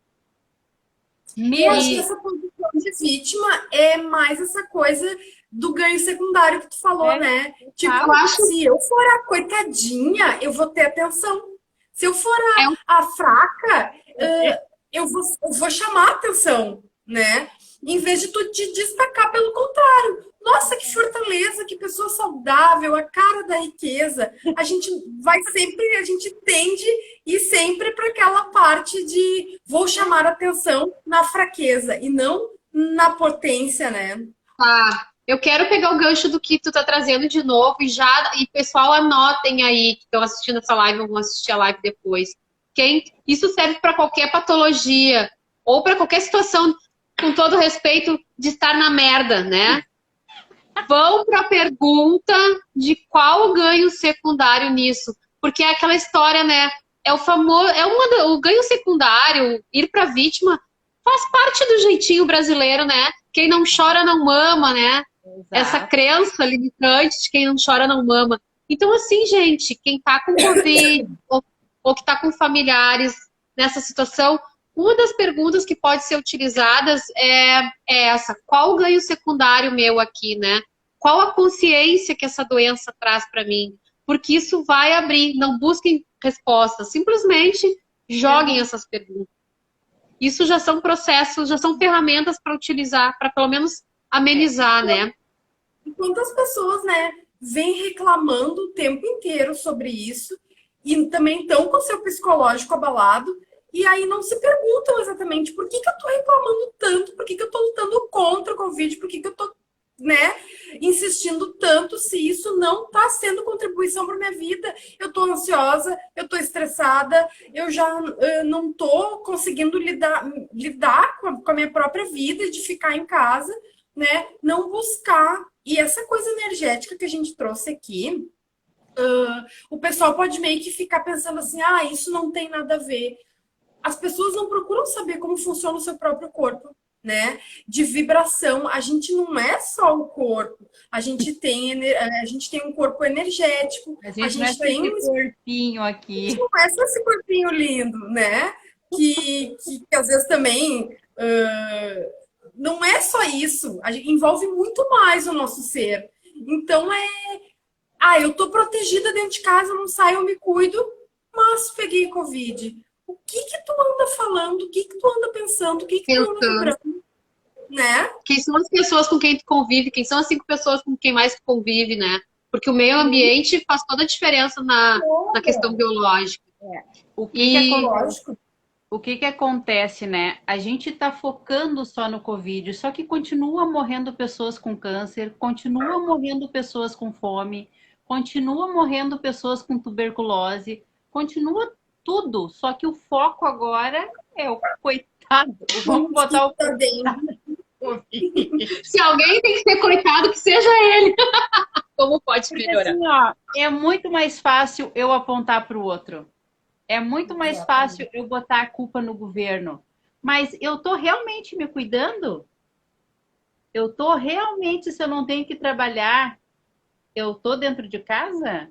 Eu acho que essa posição de vítima é mais essa coisa do ganho secundário que tu falou, né? Tipo, eu acho... se eu for a coitadinha, eu vou ter atenção. Se eu for a fraca, eu vou chamar atenção, né? em vez de tu te destacar pelo contrário. Nossa, que fortaleza, que pessoa saudável, a cara da riqueza. A gente vai sempre, a gente tende e sempre para aquela parte de vou chamar atenção na fraqueza e não na potência, né? Tá. Eu quero pegar o gancho do que tu tá trazendo de novo e pessoal, anotem aí que estão assistindo essa live ou vão assistir a live depois. Isso serve para qualquer patologia ou para qualquer situação, com todo respeito, de estar na merda, né? Vão para a pergunta de qual o ganho secundário nisso, porque é aquela história, né? É o famoso, o ganho secundário, ir para vítima, faz parte do jeitinho brasileiro, né? Quem não chora não mama, né? Exato. Essa crença limitante de quem não chora não mama. Então, assim, gente, quem tá com Covid ou que tá com familiares nessa situação, uma das perguntas que pode ser utilizadas é essa: qual o ganho secundário meu aqui, né? Qual a consciência que essa doença traz para mim? Porque isso vai abrir, não busquem respostas, simplesmente joguem essas perguntas. Isso já são processos, já são ferramentas para utilizar, para pelo menos amenizar, né? E quantas pessoas, né, vêm reclamando o tempo inteiro sobre isso e também estão com o seu psicológico abalado e aí não se perguntam exatamente por que eu tô reclamando tanto, por que eu tô lutando contra o Covid, por que eu tô, né, insistindo tanto se isso não está sendo contribuição para minha vida. Eu estou ansiosa, eu estou estressada, eu já não estou conseguindo lidar com a minha própria vida de ficar em casa, né? Não buscar. E essa coisa energética que a gente trouxe aqui, o pessoal pode meio que ficar pensando assim, ah, isso não tem nada a ver. As pessoas não procuram saber como funciona o seu próprio corpo, né? De vibração. A gente não é só o corpo. A gente tem um corpo energético. A gente não é tem esse corpinho aqui. A gente não é só esse corpinho lindo, né? Que às vezes também não é só isso. Envolve muito mais o nosso ser. Então eu tô protegida dentro de casa, eu não saio, eu me cuido, mas peguei Covid. O que tu anda falando? O que tu anda pensando? O que tu anda lembrando? Né? Quem são as pessoas com quem tu convive? Quem são as 5 pessoas com quem mais tu convive, né? Porque o meio ambiente faz toda a diferença na questão biológica. O que acontece, né? A gente tá focando só no Covid, só que continua morrendo pessoas com câncer, continua morrendo pessoas com fome, continua morrendo pessoas com tuberculose, continua tudo, só que o foco agora é o coitado. Vamos botar o coitado. Se alguém tem que ser coitado, que seja ele. Como pode melhorar? Assim, ó, é muito mais fácil eu apontar para o outro. É muito mais fácil eu botar a culpa no governo. Mas eu tô realmente me cuidando? Eu tô realmente, se eu não tenho que trabalhar, eu tô dentro de casa?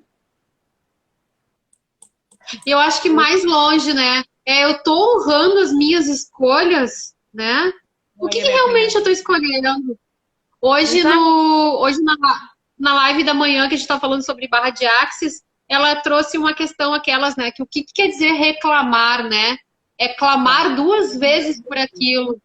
Eu acho que mais longe, né? Eu tô honrando as minhas escolhas, né? O que realmente eu tô escolhendo? Hoje, na live da manhã, que a gente tá falando sobre barra de Axis, ela trouxe uma questão aquelas, né? Que o que quer dizer reclamar, né? É clamar 2 vezes por aquilo.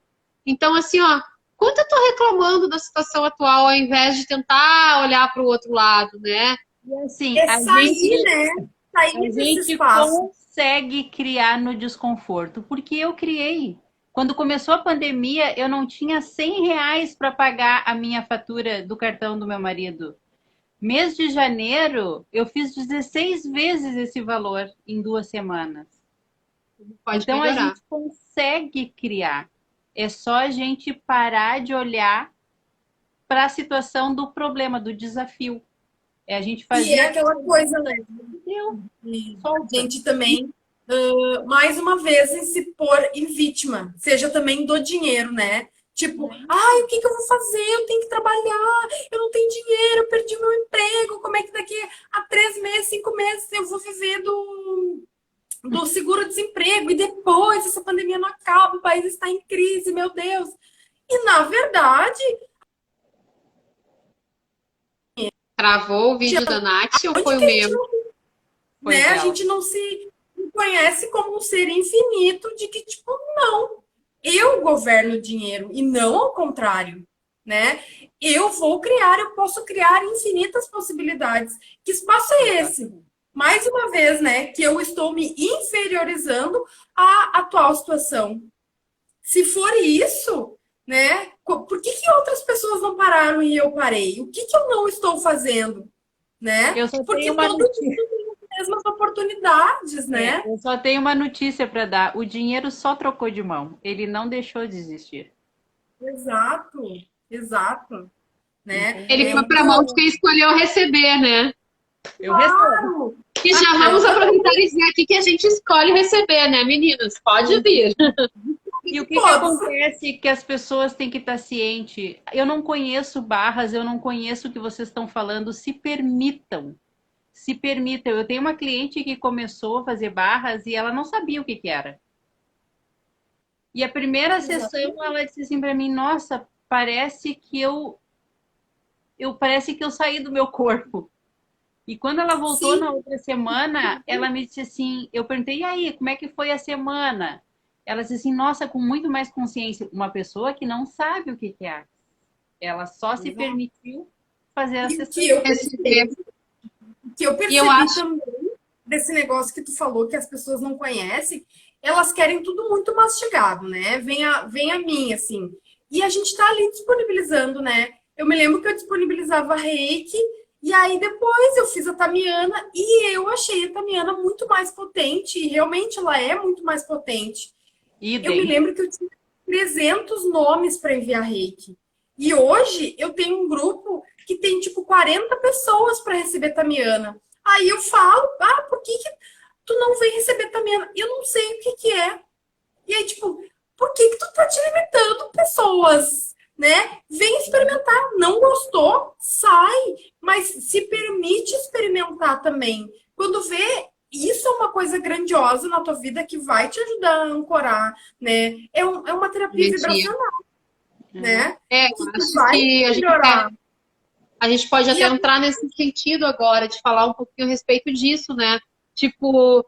Então, assim, ó, quanto eu tô reclamando da situação atual, ao invés de tentar olhar para o outro lado, né? E assim, a gente consegue criar no desconforto, porque eu criei. Quando começou a pandemia, eu não tinha R$100 para pagar a minha fatura do cartão do meu marido. Mês de janeiro, eu fiz 16 vezes esse valor em 2 semanas. Então, a gente consegue criar. É só a gente parar de olhar para a situação do problema, do desafio. É a gente fazer... E é aquela coisa, né? A gente também, mais uma vez, se pôr em vítima. Seja também do dinheiro, né? Tipo, o que eu vou fazer? Eu tenho que trabalhar, eu não tenho dinheiro, eu perdi meu emprego. Como é que daqui a 3 meses, 5 meses eu vou viver do seguro-desemprego? E depois essa pandemia não acaba, o país está em crise, meu Deus. E na verdade... Travou o vídeo da Nath ou foi o meu? A gente não se conhece como um ser infinito de que, tipo, não. eu governo o dinheiro e não ao contrário, né? Eu posso criar infinitas possibilidades. Que espaço é esse? Mais uma vez, né, que eu estou me inferiorizando à atual situação. Se for isso, né, por que outras pessoas não pararam e eu parei? O que eu não estou fazendo, né? Eu só Porque tenho uma todo notícia. mundo tem as mesmas oportunidades, né? Eu só tenho uma notícia para dar. O dinheiro só trocou de mão. Ele não deixou de existir. Exato, exato, né? Ele Entendeu? foi para a mão de quem escolheu receber, né? Eu recebo. Claro! E já vamos aproveitar e dizer aqui que a gente escolhe receber, né, meninas? Pode vir. E o que acontece que as pessoas têm que estar cientes? Eu não conheço barras, eu não conheço o que vocês estão falando. Se permitam. Se permitam. Eu tenho uma cliente que começou a fazer barras e ela não sabia o que era. E a primeira sessão ela disse assim para mim: nossa, parece que parece que eu saí do meu corpo. E quando ela voltou na outra semana, ela me disse assim, eu perguntei, e aí, como é que foi a semana? Ela disse assim, nossa, com muito mais consciência. Uma pessoa que não sabe o que é arte. Ela só se permitiu fazer a sessão. Que eu percebi também desse negócio que tu falou, que as pessoas não conhecem, elas querem tudo muito mastigado, né? Vem a mim, assim. E a gente tá ali disponibilizando, né? Eu me lembro que eu disponibilizava reiki, e aí depois eu fiz a Tamiana e eu achei a Tamiana muito mais potente, e realmente ela é muito mais potente. Eu me lembro que eu tinha 300 nomes para enviar reiki. E hoje eu tenho um grupo que tem tipo 40 pessoas para receber Tamiana. Aí eu falo, por que tu não vem receber Tamiana? Eu não sei o que é. E aí, tipo, por que tu tá te limitando, pessoas? Né? Vem experimentar. Não gostou? Sai. Mas se permite experimentar também. Quando vê, isso é uma coisa grandiosa na tua vida que vai te ajudar a ancorar, né? É uma terapia vibracional, né? Eu acho que a gente pode até entrar nesse sentido agora, de falar um pouquinho a respeito disso, né? Tipo,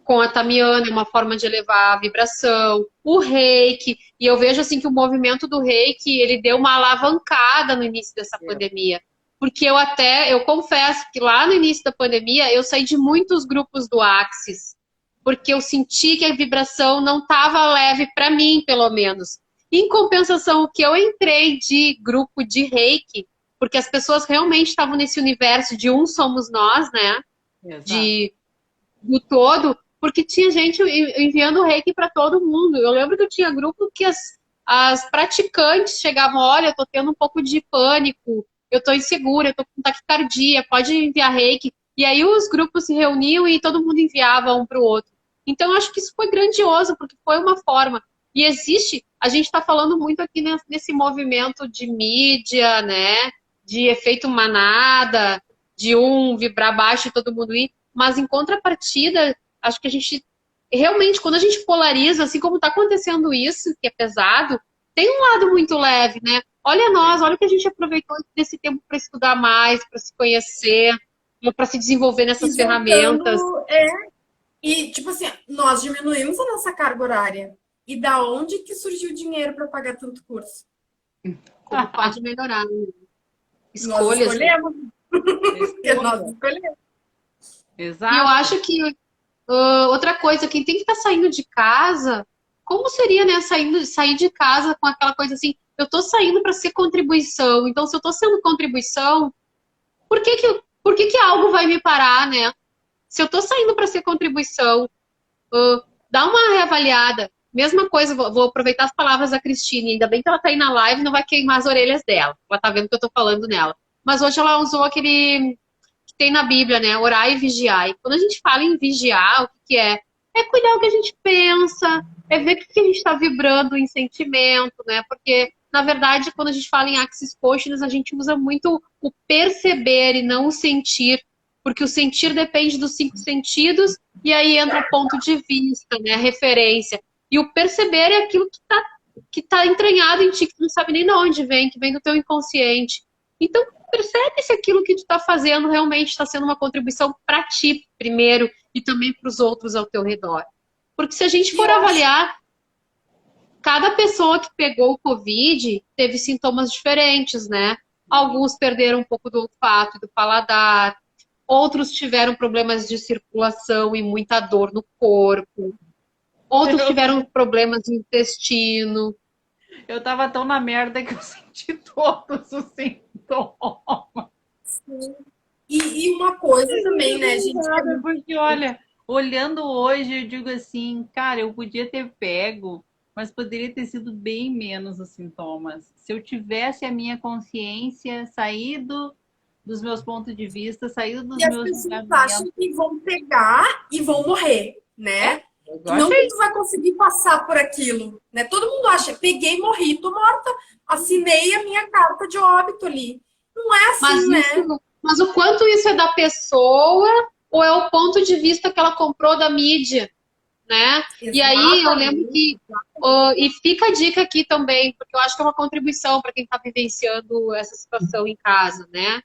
com a Tamiana, é uma forma de elevar a vibração, o reiki, e eu vejo assim que o movimento do reiki, ele deu uma alavancada no início dessa pandemia, porque eu confesso que lá no início da pandemia, eu saí de muitos grupos do Axis, porque eu senti que a vibração não estava leve para mim, pelo menos. Em compensação, o que eu entrei de grupo de reiki, porque as pessoas realmente estavam nesse universo de um somos nós, né? Do todo, porque tinha gente enviando reiki para todo mundo. Eu lembro que eu tinha grupo que as praticantes chegavam, olha, eu tô tendo um pouco de pânico, eu tô insegura, eu tô com taquicardia, pode enviar reiki. E aí os grupos se reuniam e todo mundo enviava um para o outro. Então eu acho que isso foi grandioso, porque foi uma forma. E existe, a gente está falando muito aqui nesse movimento de mídia, né? De efeito manada, de um vibrar baixo e todo mundo ir. Mas em contrapartida, acho que a gente realmente, quando a gente polariza, assim como está acontecendo isso, que é pesado, tem um lado muito leve, né? Olha nós, olha o que a gente aproveitou desse tempo para estudar mais, para se conhecer, para se desenvolver nessas ferramentas. E, tipo assim, nós diminuímos a nossa carga horária. E da onde que surgiu o dinheiro para pagar tanto curso? Como pode melhorar? Escolhas. Nós escolhemos. Nós escolhemos. Exato. E eu acho que outra coisa, quem tem que estar saindo de casa, como seria, né, sair de casa com aquela coisa assim, eu estou saindo para ser contribuição, então se eu estou sendo contribuição, por que algo vai me parar, né? Se eu estou saindo para ser contribuição, dá uma reavaliada. Mesma coisa, vou aproveitar as palavras da Cristine, ainda bem que ela está aí na live, não vai queimar as orelhas dela, ela está vendo que eu estou falando nela. Mas hoje ela usou aquele que tem na Bíblia, né? Orar e vigiar. E quando a gente fala em vigiar, o que é? É cuidar do que a gente pensa, é ver o que a gente está vibrando em sentimento, né? Porque, na verdade, quando a gente fala em Axis Consciousness, a gente usa muito o perceber e não o sentir, porque o sentir depende dos 5 sentidos, e aí entra o ponto de vista, né? A referência. E o perceber é aquilo que tá entranhado em ti, que tu não sabe nem de onde vem, que vem do teu inconsciente. Então, percebe se aquilo que tu está fazendo realmente está sendo uma contribuição para ti, primeiro, e também para os outros ao teu redor. Porque se a gente for avaliar... cada pessoa que pegou o Covid teve sintomas diferentes, né? Alguns perderam um pouco do olfato e do paladar, outros tiveram problemas de circulação e muita dor no corpo, outros tiveram problemas de intestino. Eu tava tão na merda que eu senti todos os sintomas. E uma coisa também, né, gente? Porque, olha, olhando hoje, eu digo assim, cara, eu podia ter pego, mas poderia ter sido bem menos os sintomas. Se eu tivesse a minha consciência saído dos meus pontos de vista, saído dos E as meus pessoas julgamentos. acham que vão pegar e vão morrer, né? Eu Não achei. que tu vai conseguir passar por aquilo, né? Todo mundo acha, peguei e morri, tô morta, assinei a minha carta de óbito ali. Não é assim, Mas, né? mas o quanto isso é da pessoa ou é o ponto de vista que ela comprou da mídia, né? E aí eu lembro que e fica a dica aqui também, porque eu acho que é uma contribuição para quem está vivenciando essa situação em casa, né?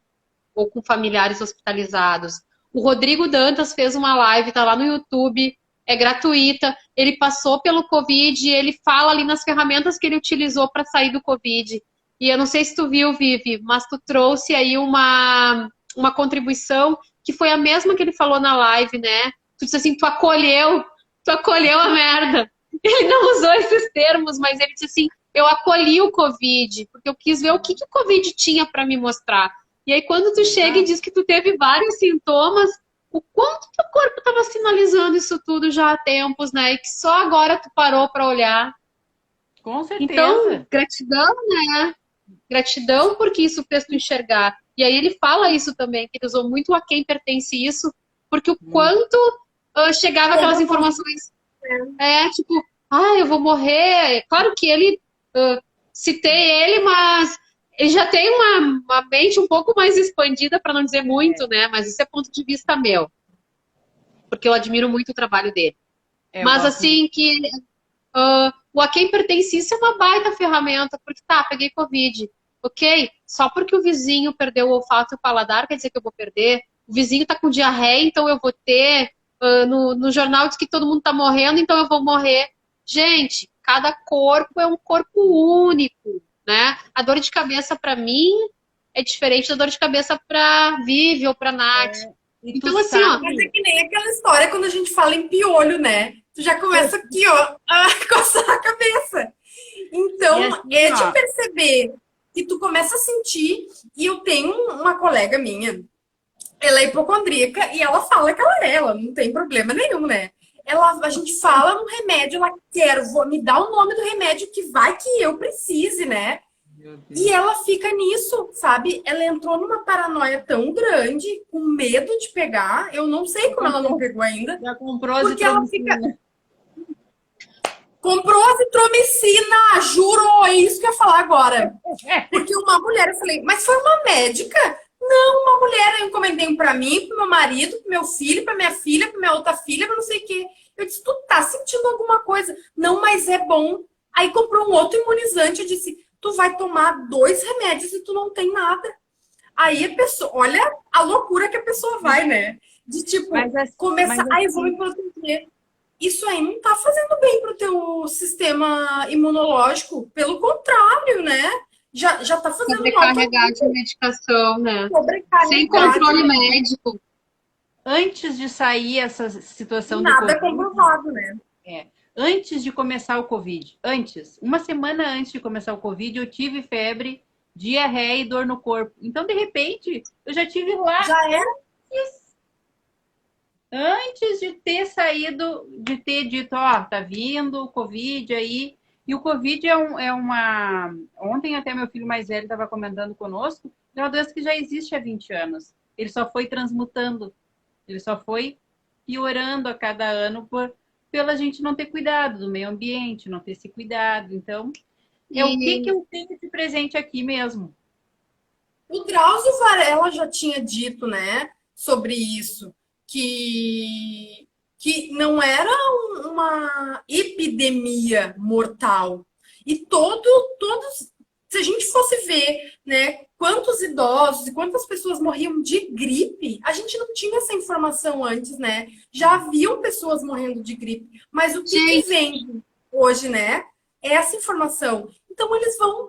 Ou com familiares hospitalizados. O Rodrigo Dantas fez uma live, tá lá no YouTube, é gratuita. Ele passou pelo Covid e ele fala ali nas ferramentas que ele utilizou para sair do Covid. E eu não sei se tu viu, Vivi, mas tu trouxe aí uma contribuição que foi a mesma que ele falou na live, né? Tu disse assim, tu acolheu a merda. Ele não usou esses termos, mas ele disse assim, eu acolhi o Covid, porque eu quis ver o que o Covid tinha para me mostrar. E aí quando tu chega e diz que tu teve vários sintomas, o quanto teu corpo estava sinalizando isso tudo já há tempos, né? E que só agora tu parou para olhar. Com certeza. Então, gratidão, né? Gratidão porque isso fez tu enxergar. E aí ele fala isso também, que ele usou muito a quem pertence isso, porque o quanto chegava aquelas informações, tipo, eu vou morrer. Claro que ele, citei ele, mas ele já tem uma mente um pouco mais expandida, para não dizer muito, né? Mas isso é ponto de vista meu, porque eu admiro muito o trabalho dele. Mas assim, que o a quem pertence isso é uma baita ferramenta, porque peguei Covid, ok? Só porque o vizinho perdeu o olfato e o paladar, quer dizer que eu vou perder? O vizinho tá com diarreia, então eu vou ter. No jornal diz que todo mundo tá morrendo, então eu vou morrer. Gente, cada corpo é um corpo único, né? A dor de cabeça para mim é diferente da dor de cabeça para Vivi ou para Nath. Então, assim, mas é que nem aquela história quando a gente fala em piolho, né? Tu já começa aqui, ó, a coçar a cabeça. Então, de perceber que tu começa a sentir. E eu tenho uma colega minha, ela é hipocondríaca e ela fala que ela não tem problema nenhum, né? A gente fala no remédio, ela quer, me dá o nome do remédio que vai que eu precise, né? E ela fica nisso, sabe? Ela entrou numa paranoia tão grande, com medo de pegar. Eu não sei como ela não pegou ainda. Já comprou porque ela fica. Comprou azitromicina, juro, é isso que eu ia falar agora. Porque uma mulher, eu falei, mas foi uma médica? Não, uma mulher, eu encomendei um pra mim, pro meu marido, pro meu filho, pra minha filha, pra minha outra filha, pra não sei o quê. Eu disse, tu tá sentindo alguma coisa? Não, mas é bom. Aí comprou um outro imunizante, eu disse, tu vai tomar 2 remédios e tu não tem nada. Aí a pessoa, olha a loucura que a pessoa vai, né? De tipo, começa, vou me proteger. Isso aí não tá fazendo bem pro teu sistema imunológico. Pelo contrário, né? Já tá fazendo sobrecarregar de medicação, né? Sem controle médico. Antes de sair essa situação do Covid... Nada é comprovado, né? Antes de começar o Covid, uma semana antes de começar o Covid, eu tive febre, diarreia e dor no corpo. Então, de repente, eu já tive lá... Já era? Antes de ter saído, de ter dito, tá vindo o Covid aí. E o Covid é uma... Ontem até meu filho mais velho estava comentando conosco, é uma doença que já existe há 20 anos. Ele só foi transmutando. Ele só foi piorando a cada ano pela gente não ter cuidado do meio ambiente, não ter esse cuidado. Então, o que eu tenho de presente aqui mesmo? O Drauzio Varela já tinha dito, né, sobre isso, que não era uma epidemia mortal. E todos, se a gente fosse ver, né, quantos idosos e quantas pessoas morriam de gripe, a gente não tinha essa informação antes, né? Já haviam pessoas morrendo de gripe. Mas o que vem hoje, né? essa informação. Então, eles vão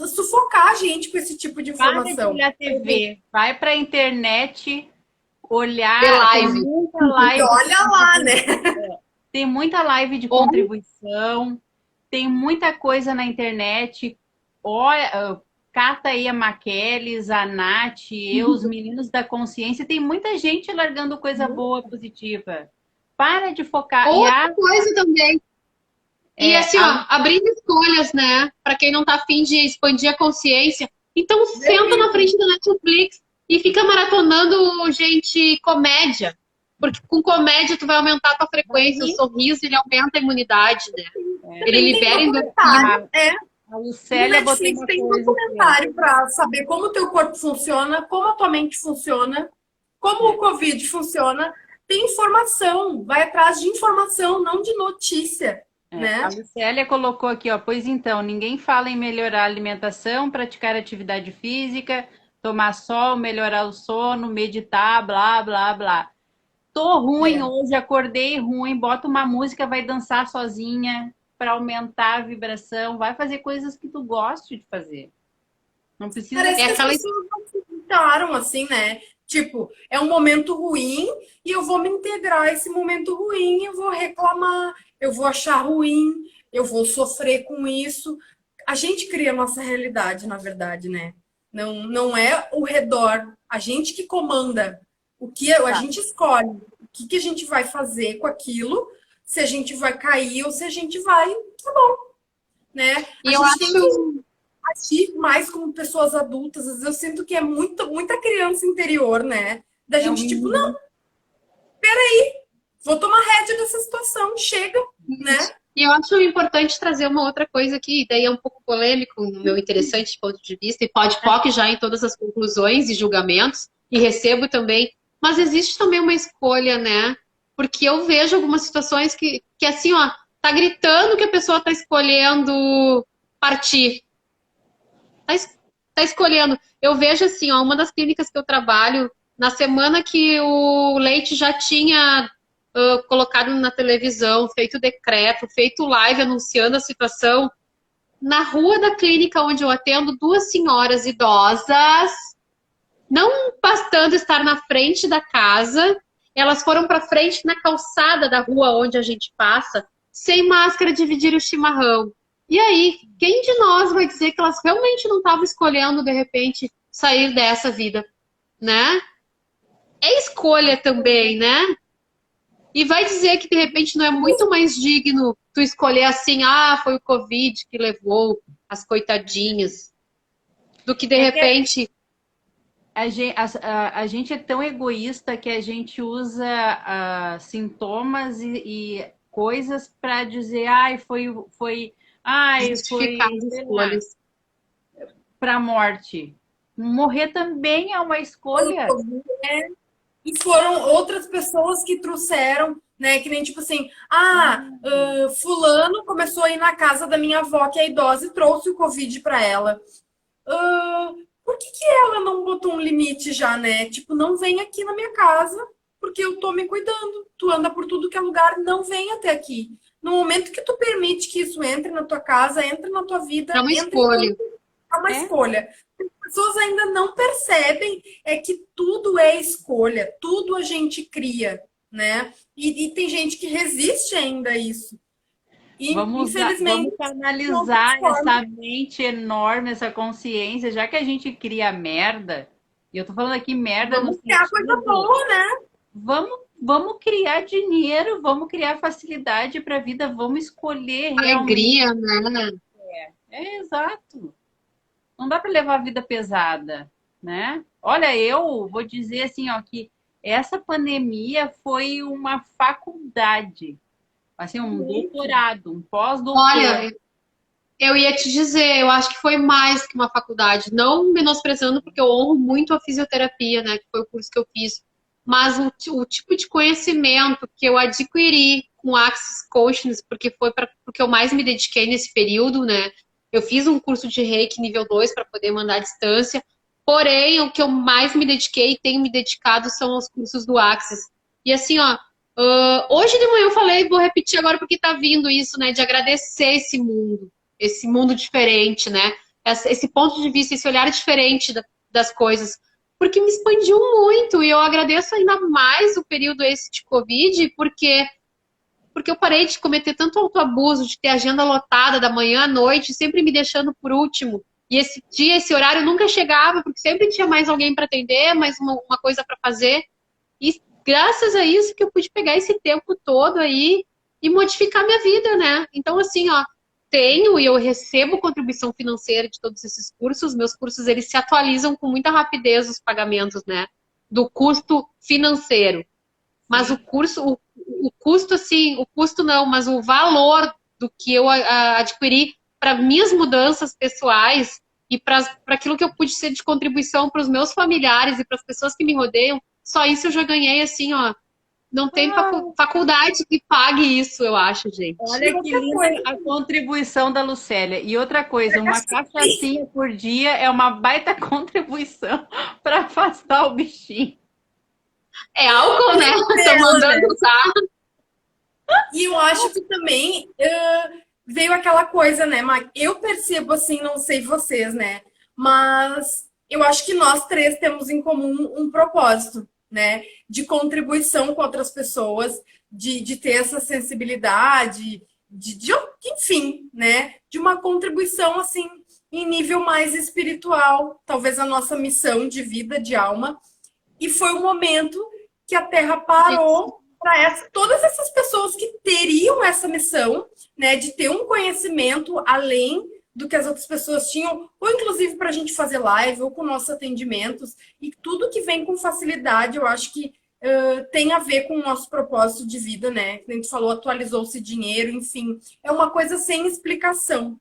sufocar a gente com esse tipo de Para de informação. olhar TV, vai para a internet olhar. The Tem live. muita E live. olha lá, né? Tem muita live de contribuição, tem muita coisa na internet. Olha, cata aí a Maqueles, a Nath, eu, os meninos da consciência. Tem muita gente largando coisa boa, positiva. Para de focar. Outra coisa também. E assim, ó, abrindo escolhas, né? Para quem não tá afim de expandir a consciência. Então, senta na frente da Netflix e fica maratonando, gente, comédia. Porque com comédia tu vai aumentar a tua frequência, o sorriso, ele aumenta a imunidade, né? Ele libera endorfina. A Lucélia No Netflix botou tem uma coisa documentário para saber como o teu corpo funciona, como a tua mente funciona, como o Covid funciona. Tem informação, vai atrás de informação, não de notícia. Né? A Lucélia colocou aqui, ó, pois então, ninguém fala em melhorar a alimentação, praticar atividade física, tomar sol, melhorar o sono, meditar, blá, blá, blá. Tô ruim hoje, acordei ruim, bota uma música, vai dançar sozinha para aumentar a vibração, vai fazer coisas que tu goste de fazer. Não precisa... Parece que as pessoas não se pintaram assim, né? Tipo, é um momento ruim e eu vou me integrar a esse momento ruim, eu vou reclamar, eu vou achar ruim, eu vou sofrer com isso. A gente cria a nossa realidade, na verdade, né? Não é o redor, a gente que comanda. O que a gente escolhe, o que a gente vai fazer com aquilo, se a gente vai cair ou se a gente vai, tá bom, né? E eu acho tem que agir mais como pessoas adultas. Às vezes eu sinto que é muita criança interior, né? Da gente, tipo, não, peraí, vou tomar rédea dessa situação, chega, né? E eu acho importante trazer uma outra coisa aqui, daí é um pouco polêmico, no meu interessante ponto de vista, e pode focar já em todas as conclusões e julgamentos, e recebo também, mas existe também uma escolha, né? Porque eu vejo algumas situações que assim, ó, tá gritando que a pessoa tá escolhendo partir. Tá escolhendo. Eu vejo assim, ó, uma das clínicas que eu trabalho, na semana que o Leite já tinha colocado na televisão, feito decreto, feito live anunciando a situação, na rua da clínica onde eu atendo, duas senhoras idosas, não bastando estar na frente da casa, elas foram para frente na calçada da rua onde a gente passa, sem máscara, dividir o chimarrão. E aí, quem de nós vai dizer que elas realmente não estavam escolhendo, de repente, sair dessa vida, né? É escolha também, né? E vai dizer que, de repente, não é muito mais digno tu escolher assim, foi o Covid que levou as coitadinhas, do que, de repente... A gente é tão egoísta que a gente usa sintomas e coisas para dizer, foi para a morte. Morrer também é uma escolha. E foram outras pessoas que trouxeram, né? Que nem tipo assim, fulano começou a ir na casa da minha avó, que é idosa, e trouxe o Covid para ela. Por que ela não botou um limite já, né? Tipo, não vem aqui na minha casa, porque eu tô me cuidando. Tu anda por tudo que é lugar, não vem até aqui. No momento que tu permite que isso entre na tua casa, entre na tua vida... É uma escolha. É uma escolha. As pessoas ainda não percebem que tudo é escolha, tudo a gente cria, né? E tem gente que resiste ainda a isso. E, infelizmente, vamos analisar essa mente enorme, essa consciência, já que a gente cria merda, e eu tô falando aqui merda vamos criar coisa boa, né? Vamos criar dinheiro, vamos criar facilidade para a vida, vamos escolher alegria, realmente. Né? Exato. Não dá para levar a vida pesada, né? Olha, eu vou dizer assim, ó, que essa pandemia foi uma faculdade, assim, um doutorado, um pós-doutorado. Olha, eu ia te dizer, eu acho que foi mais que uma faculdade, não menosprezando, porque eu honro muito a fisioterapia, né, que foi o curso que eu fiz, mas o tipo de conhecimento que eu adquiri com Access Consciousness, porque foi porque eu mais me dediquei nesse período, né, eu fiz um curso de Reiki nível 2 para poder mandar à distância, porém, o que eu mais me dediquei e tenho me dedicado são os cursos do Access. E assim, ó, Hoje de manhã eu falei, vou repetir agora porque tá vindo isso, né? De agradecer esse mundo diferente, né? Esse ponto de vista, esse olhar diferente das coisas. Porque me expandiu muito e eu agradeço ainda mais o período esse de Covid, porque eu parei de cometer tanto autoabuso, de ter agenda lotada da manhã à noite, sempre me deixando por último. E esse dia, esse horário nunca chegava, porque sempre tinha mais alguém para atender, mais uma coisa para fazer. E graças a isso que eu pude pegar esse tempo todo aí e modificar minha vida, né? Então, assim, ó, tenho e eu recebo contribuição financeira de todos esses cursos. Meus cursos, eles se atualizam com muita rapidez os pagamentos, né? Do custo financeiro. Mas o custo, assim, o custo não, mas o valor do que eu adquiri para minhas mudanças pessoais e para aquilo que eu pude ser de contribuição para os meus familiares e para as pessoas que me rodeiam, só isso eu já ganhei, assim, ó. Não tem faculdade que pague isso, eu acho, gente. Olha que linda a contribuição da Lucélia. E outra coisa, uma cachaçinha por dia é uma baita contribuição para afastar o bichinho. É álcool, né? Tô mandando usar. E eu acho que também veio aquela coisa, né, Mag? Eu percebo assim, não sei vocês, né? Mas eu acho que nós três temos em comum um propósito, né? De contribuição com outras pessoas, de ter essa sensibilidade, enfim, né? De uma contribuição assim em nível mais espiritual, talvez a nossa missão de vida, de alma. E foi o momento que a Terra parou para todas essas pessoas que teriam essa missão, né, de ter um conhecimento além do que as outras pessoas tinham, ou inclusive para a gente fazer live, ou com nossos atendimentos, e tudo que vem com facilidade, eu acho que tem a ver com o nosso propósito de vida, né? Como a gente falou, atualizou-se dinheiro, enfim, é uma coisa sem explicação.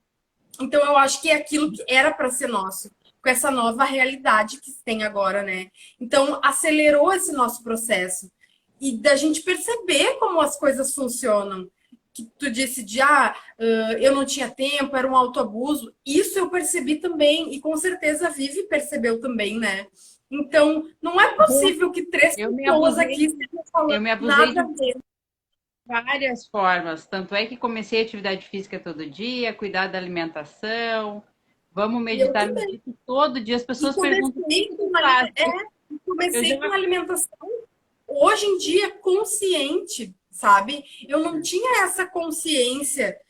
Então, eu acho que é aquilo que era para ser nosso, com essa nova realidade que se tem agora, né? Então, acelerou esse nosso processo. E da gente perceber como as coisas funcionam. Que tu disse eu não tinha tempo, era um autoabuso. Isso eu percebi também. E com certeza a Vivi percebeu também, né? Então, não é possível que três pessoas aqui estejam falando nada a ver. Várias formas. Tanto é que comecei atividade física todo dia, cuidar da alimentação, vamos meditar todo dia. As pessoas perguntam. Comecei com alimentação, hoje em dia, consciente, sabe? Eu não tinha essa consciência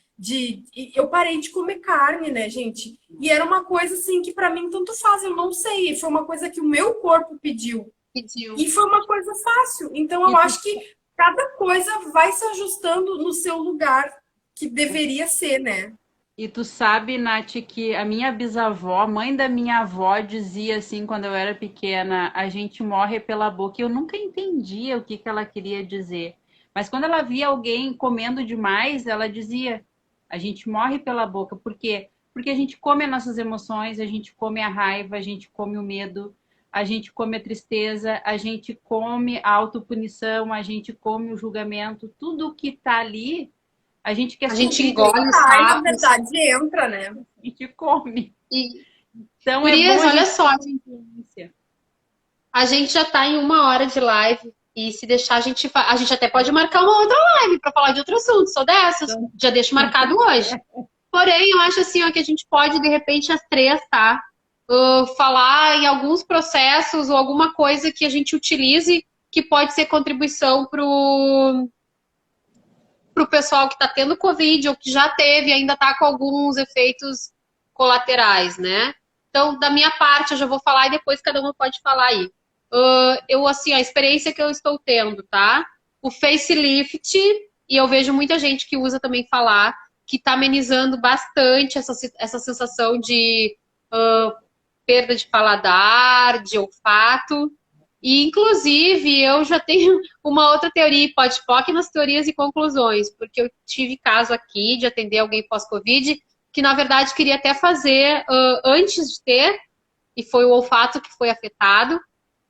eu parei de comer carne, né, gente? E era uma coisa assim que para mim tanto faz, eu não sei. Foi uma coisa que o meu corpo pediu. E foi uma coisa fácil. Então eu acho que cada coisa vai se ajustando no seu lugar que deveria ser, né? E tu sabe, Nath, que a minha bisavó, mãe da minha avó, dizia assim, quando eu era pequena, a gente morre pela boca. Eu nunca entendia o que ela queria dizer. Mas quando ela via alguém comendo demais, ela dizia, a gente morre pela boca. Por quê? Porque a gente come as nossas emoções, a gente come a raiva, a gente come o medo, a gente come a tristeza, a gente come a autopunição, a gente come o julgamento. Tudo que tá ali, a gente quer subir. A gente engole os sapos. Na verdade, entra, né? A gente come. Então, olha só, a gente já tá em 1 hora de live. E se deixar, a gente até pode marcar uma outra live para falar de outro assunto. Sou dessas. Já deixo marcado hoje. Porém, eu acho assim, ó, que a gente pode, de repente, as três, tá? Falar em alguns processos ou alguma coisa que a gente utilize que pode ser contribuição pro pessoal que está tendo Covid ou que já teve e ainda está com alguns efeitos colaterais, né? Então, da minha parte, eu já vou falar e depois cada um pode falar aí. Assim, a experiência que eu estou tendo, tá? O facelift, e eu vejo muita gente que usa também falar, que está amenizando bastante essa sensação de perda de paladar, de olfato. E, inclusive, eu já tenho uma outra teoria, pode focar nas teorias e conclusões, porque eu tive caso aqui de atender alguém pós-Covid, que, na verdade, queria até fazer antes de ter, e foi o olfato que foi afetado,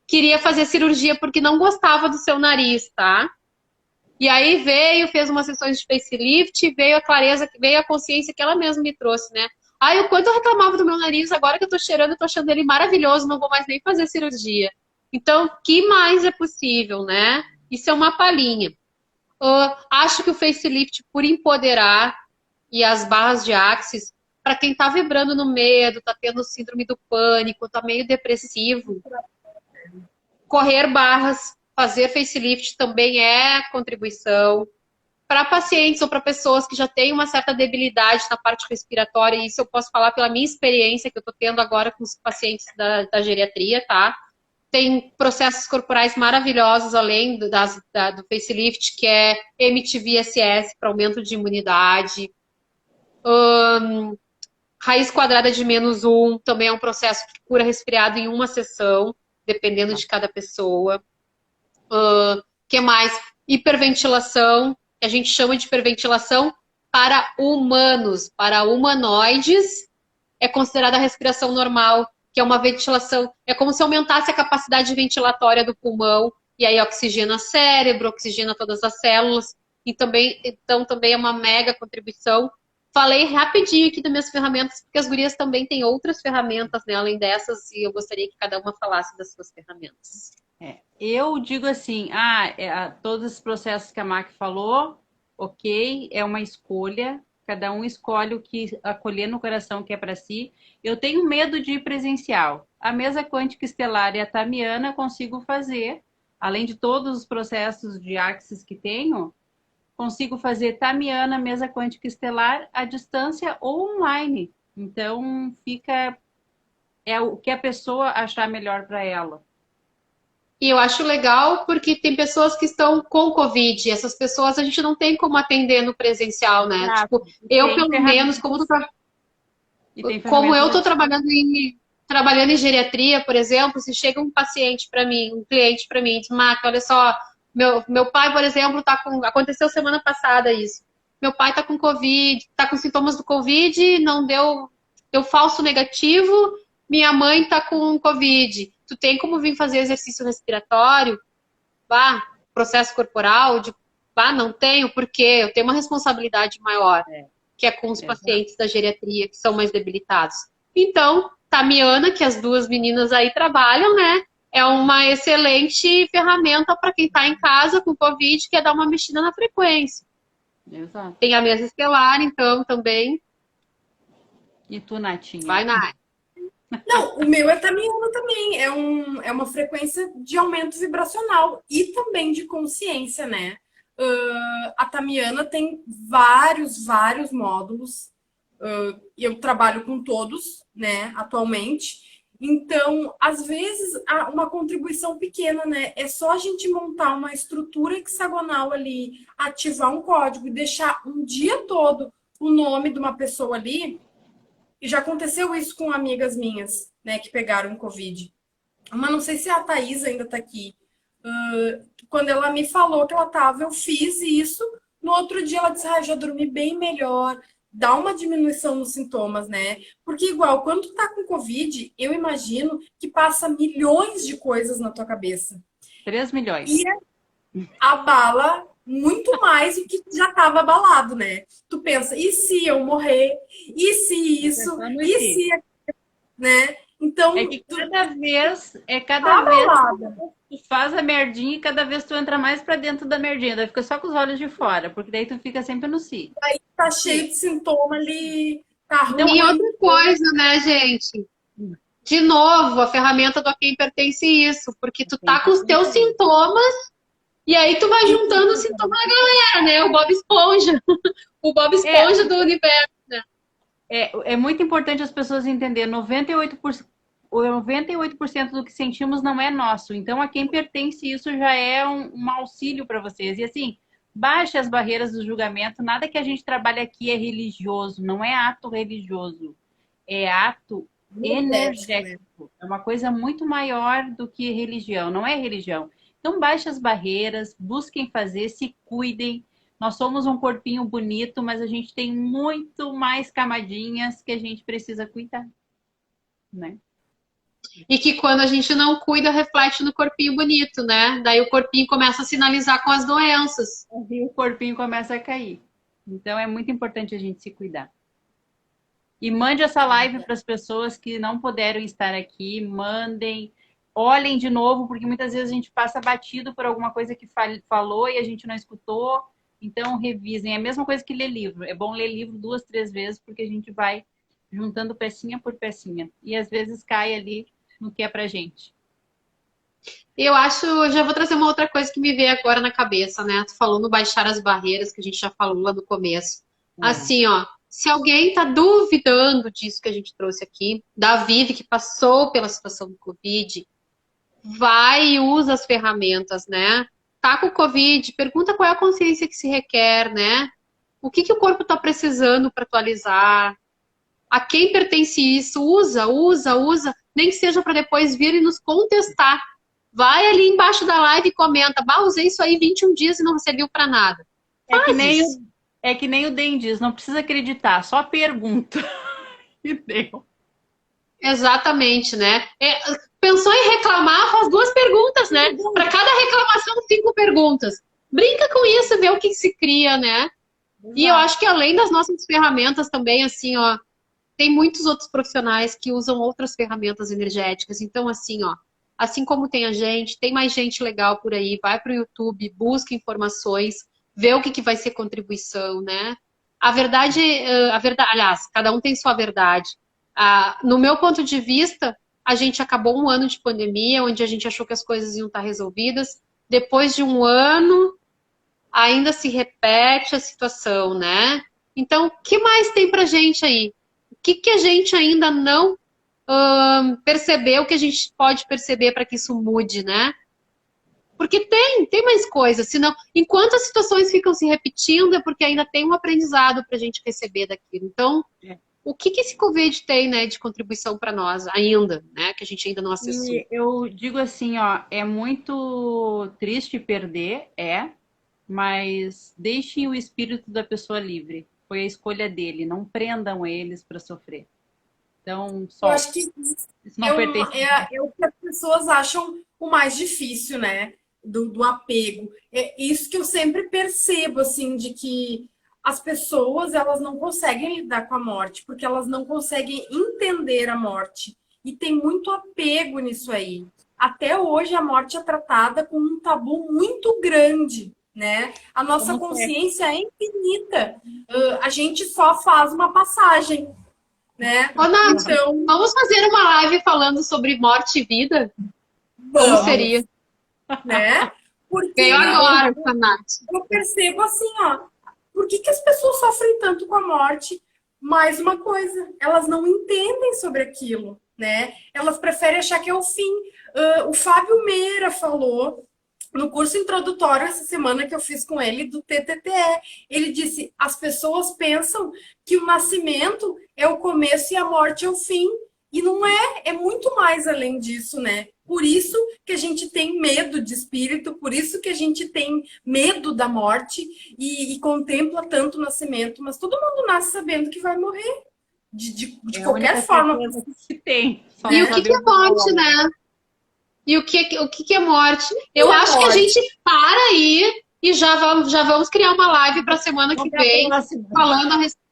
queria fazer cirurgia porque não gostava do seu nariz, tá? E aí fez umas sessões de facelift, veio a clareza, veio a consciência que ela mesma me trouxe, né? O quanto eu reclamava do meu nariz, agora que eu tô cheirando, eu tô achando ele maravilhoso, não vou mais nem fazer cirurgia. Então, o que mais é possível, né? Isso é uma palhinha. Acho que o facelift, por empoderar, e as barras de Axis, para quem tá vibrando no medo, tá tendo síndrome do pânico, tá meio depressivo, correr barras, fazer facelift também é contribuição. Para pacientes ou para pessoas que já têm uma certa debilidade na parte respiratória, e isso eu posso falar pela minha experiência que eu estou tendo agora com os pacientes da geriatria, tá? Tem processos corporais maravilhosos, além do facelift, que é MTVSS para aumento de imunidade. Raiz quadrada de -1 também é um processo que cura resfriado em uma sessão, dependendo de cada pessoa. Que mais? Hiperventilação, que a gente chama de hiperventilação para humanos, para humanoides, é considerada a respiração normal, que é uma ventilação, é como se aumentasse a capacidade ventilatória do pulmão, e aí oxigena cérebro, oxigena todas as células, e também, então também é uma mega contribuição. Falei rapidinho aqui das minhas ferramentas, porque as gurias também têm outras ferramentas, né, além dessas, e eu gostaria que cada uma falasse das suas ferramentas. Eu digo assim, todos os processos que a Mac falou, ok, é uma escolha, cada um escolhe o que acolher no coração que é para si. Eu tenho medo de ir presencial. A mesa quântica estelar e a tamiana consigo fazer, além de todos os processos de Axis que tenho, consigo fazer tamiana, mesa quântica estelar, à distância ou online. Então, é o que a pessoa achar melhor para ela. E eu acho legal porque tem pessoas que estão com Covid. E essas pessoas a gente não tem como atender no presencial, né? Exato. Tipo, eu pelo menos, como eu estou trabalhando em geriatria, por exemplo, se chega um paciente para mim, um cliente para mim, e diz, Mac, olha só, meu pai, por exemplo, aconteceu semana passada isso. Meu pai está com Covid, está com sintomas do Covid, não deu falso negativo, minha mãe está com Covid. Tu tem como vir fazer exercício respiratório? Processo corporal? Não tenho, porque eu tenho uma responsabilidade maior, que é com os pacientes da geriatria, que são mais debilitados. Então, Tamiana, que as duas meninas aí trabalham, né? É uma excelente ferramenta para quem está em casa com Covid, que é dar uma mexida na frequência. Exato. Tem a mesa estelar, então, também. E tu, Natinha? Vai, Nath. Não, o meu é tamiana também. É uma frequência de aumento vibracional e também de consciência, né? A tamiana tem vários módulos. E eu trabalho com todos, né, atualmente. Então, às vezes, uma contribuição pequena, né? É só a gente montar uma estrutura hexagonal ali, ativar um código e deixar um dia todo o nome de uma pessoa ali. E já aconteceu isso com amigas minhas, né, que pegaram Covid. Mas não sei se a Thaís ainda tá aqui. Quando ela me falou que ela tava, eu fiz isso. No outro dia ela disse, já dormi bem melhor. Dá uma diminuição nos sintomas, né? Porque igual, quando tu tá com Covid, eu imagino que passa milhões de coisas na tua cabeça. 3 milhões. E abala muito mais do que já estava abalado, né? Tu pensa, e se eu morrer? E se isso? E se... né? Então, é que cada vez tu faz a merdinha e cada vez tu entra mais pra dentro da merdinha, daí fica só com os olhos de fora, porque daí tu fica sempre no si. Aí tá cheio de sintoma ali, tá ruim. E outra coisa, né, gente? De novo, a ferramenta do A Quem Pertence Isso, porque tu tá com os teus sintomas e aí tu vai juntando os sintomas da galera, né? O Bob Esponja. O Bob Esponja do universo, né? É muito importante as pessoas entenderem, 98% do que sentimos não é nosso. Então, a quem pertence isso já é um auxílio para vocês. E assim, baixe as barreiras do julgamento. Nada que a gente trabalha aqui é religioso, não é ato religioso. É ato energético. É uma coisa muito maior do que religião, não é religião. Então, baixe as barreiras, busquem fazer, se cuidem. Nós somos um corpinho bonito, mas a gente tem muito mais camadinhas que a gente precisa cuidar, né? E que quando a gente não cuida, reflete no corpinho bonito, né? Daí o corpinho começa a sinalizar com as doenças. E o corpinho começa a cair. Então, é muito importante a gente se cuidar. E mande essa live para as pessoas que não puderam estar aqui, mandem, olhem de novo, porque muitas vezes a gente passa batido por alguma coisa que falou e a gente não escutou. Então, revisem. É a mesma coisa que ler livro. É bom ler livro 2, 3 vezes, porque a gente vai juntando pecinha por pecinha. E às vezes cai ali no que é pra gente. Eu acho, eu já vou trazer uma outra coisa que me veio agora na cabeça, né? Tu falou no baixar as barreiras, que a gente já falou lá no começo. Assim, ó, se alguém tá duvidando disso que a gente trouxe aqui, da Vivi que passou pela situação do Covid, vai e usa as ferramentas, né? Tá com o Covid, pergunta qual é a consciência que se requer, né? O que que o corpo tá precisando para atualizar? A quem pertence isso? Usa, usa, usa, nem que seja para depois vir e nos contestar. Vai ali embaixo da live e comenta, bah, usei isso aí 21 dias e não serviu para nada. Faz isso. É que nem o Den diz, não precisa acreditar, só pergunta. E deu. Exatamente, né? Pensou em reclamar, faz 2 perguntas, né? Para cada reclamação, 5 perguntas. Brinca com isso, vê o que se cria, né? Exato. E eu acho que além das nossas ferramentas também, assim, ó, tem muitos outros profissionais que usam outras ferramentas energéticas. Então, assim, ó, assim como tem a gente, tem mais gente legal por aí. Vai para o YouTube, busca informações, vê o que vai ser contribuição, né? A verdade, aliás, cada um tem sua verdade. No meu ponto de vista, a gente acabou um ano de pandemia, onde a gente achou que as coisas iam estar resolvidas. Depois de um ano, ainda se repete a situação, né? Então, o que mais tem pra gente aí? O que a gente ainda não percebeu que a gente pode perceber para que isso mude, né? Porque tem mais coisas, senão, enquanto as situações ficam se repetindo, é porque ainda tem um aprendizado para a gente receber daquilo. Então, o que esse Covid tem, né, de contribuição para nós ainda, né, que a gente ainda não acessou? E eu digo assim, ó, é muito triste perder, mas deixem o espírito da pessoa livre. Foi a escolha dele, não prendam eles para sofrer. Então, Eu acho que isso não pertence. é o que as pessoas acham o mais difícil, né? Do apego. É isso que eu sempre percebo, assim, de que as pessoas, elas não conseguem lidar com a morte, porque elas não conseguem entender a morte. E tem muito apego nisso aí. Até hoje, a morte é tratada com um tabu muito grande, né? A nossa consciência é infinita. A gente só faz uma passagem, né? Ô, Nath, Então, vamos fazer uma live falando sobre morte e vida? Como vamos, seria? né? Porque Veio agora, Nath. eu percebo assim, ó, por que as pessoas sofrem tanto com a morte? Mais uma coisa, elas não entendem sobre aquilo, né? Elas preferem achar que é o fim. O Fábio Meira falou no curso introdutório essa semana que eu fiz com ele do TTTE. Ele disse: as pessoas pensam que o nascimento é o começo e a morte é o fim. E não é, é muito mais além disso, né? Por isso que a gente tem medo de espírito, por isso que a gente tem medo da morte e contempla tanto o nascimento. Mas todo mundo nasce sabendo que vai morrer. De qualquer forma. Que tem. E o que é morte, né? E o que é morte? Eu acho que a gente para aí e já vamos criar uma live para a semana que vem, falando a respeito.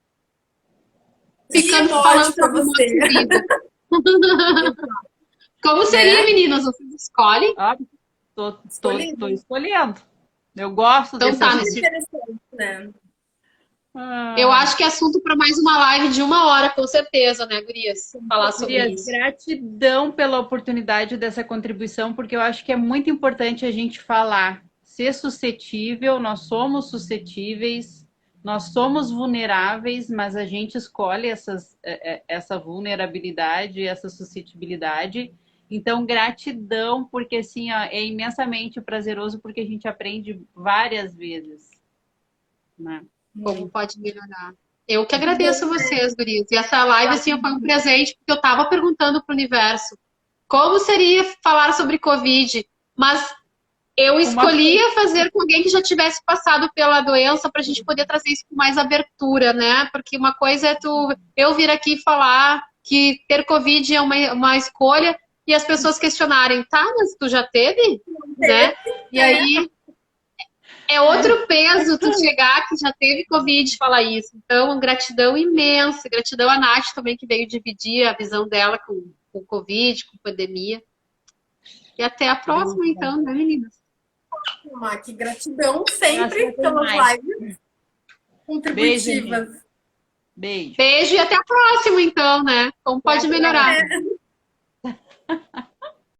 Ficando falando sobre morte e vida. Como seria, meninas? Vocês escolhem? Tô escolhendo. Eu gosto então, desse interessante, né? Eu acho que é assunto para mais uma live de 1 hora, com certeza, né, Gurias? Falar sobre isso. Gratidão pela oportunidade dessa contribuição, porque eu acho que é muito importante a gente falar. Ser suscetível, nós somos suscetíveis, nós somos vulneráveis, mas a gente escolhe essa vulnerabilidade, essa suscetibilidade. Então, gratidão, porque assim, ó, é imensamente prazeroso, porque a gente aprende várias vezes, né? Como pode melhorar. Eu que agradeço a vocês, Gurias. E essa live, assim, foi um presente, porque eu estava perguntando para o universo como seria falar sobre Covid, mas eu escolhia fazer com alguém que já tivesse passado pela doença para a gente poder trazer isso com mais abertura, né? Porque uma coisa é eu vir aqui falar que ter Covid é uma escolha e as pessoas questionarem, tá, mas tu já teve? Né? E aí é outro peso tu chegar que já teve Covid e falar isso. Então, gratidão imensa. Gratidão à Nath também, que veio dividir a visão dela com Covid, com pandemia. E até a próxima, então, né, meninas? Mac. Gratidão sempre Nossa, pelas demais. lives contributivas. Beijo. Beijo e até a próxima, então, né? Como pode Até a melhorar? próxima.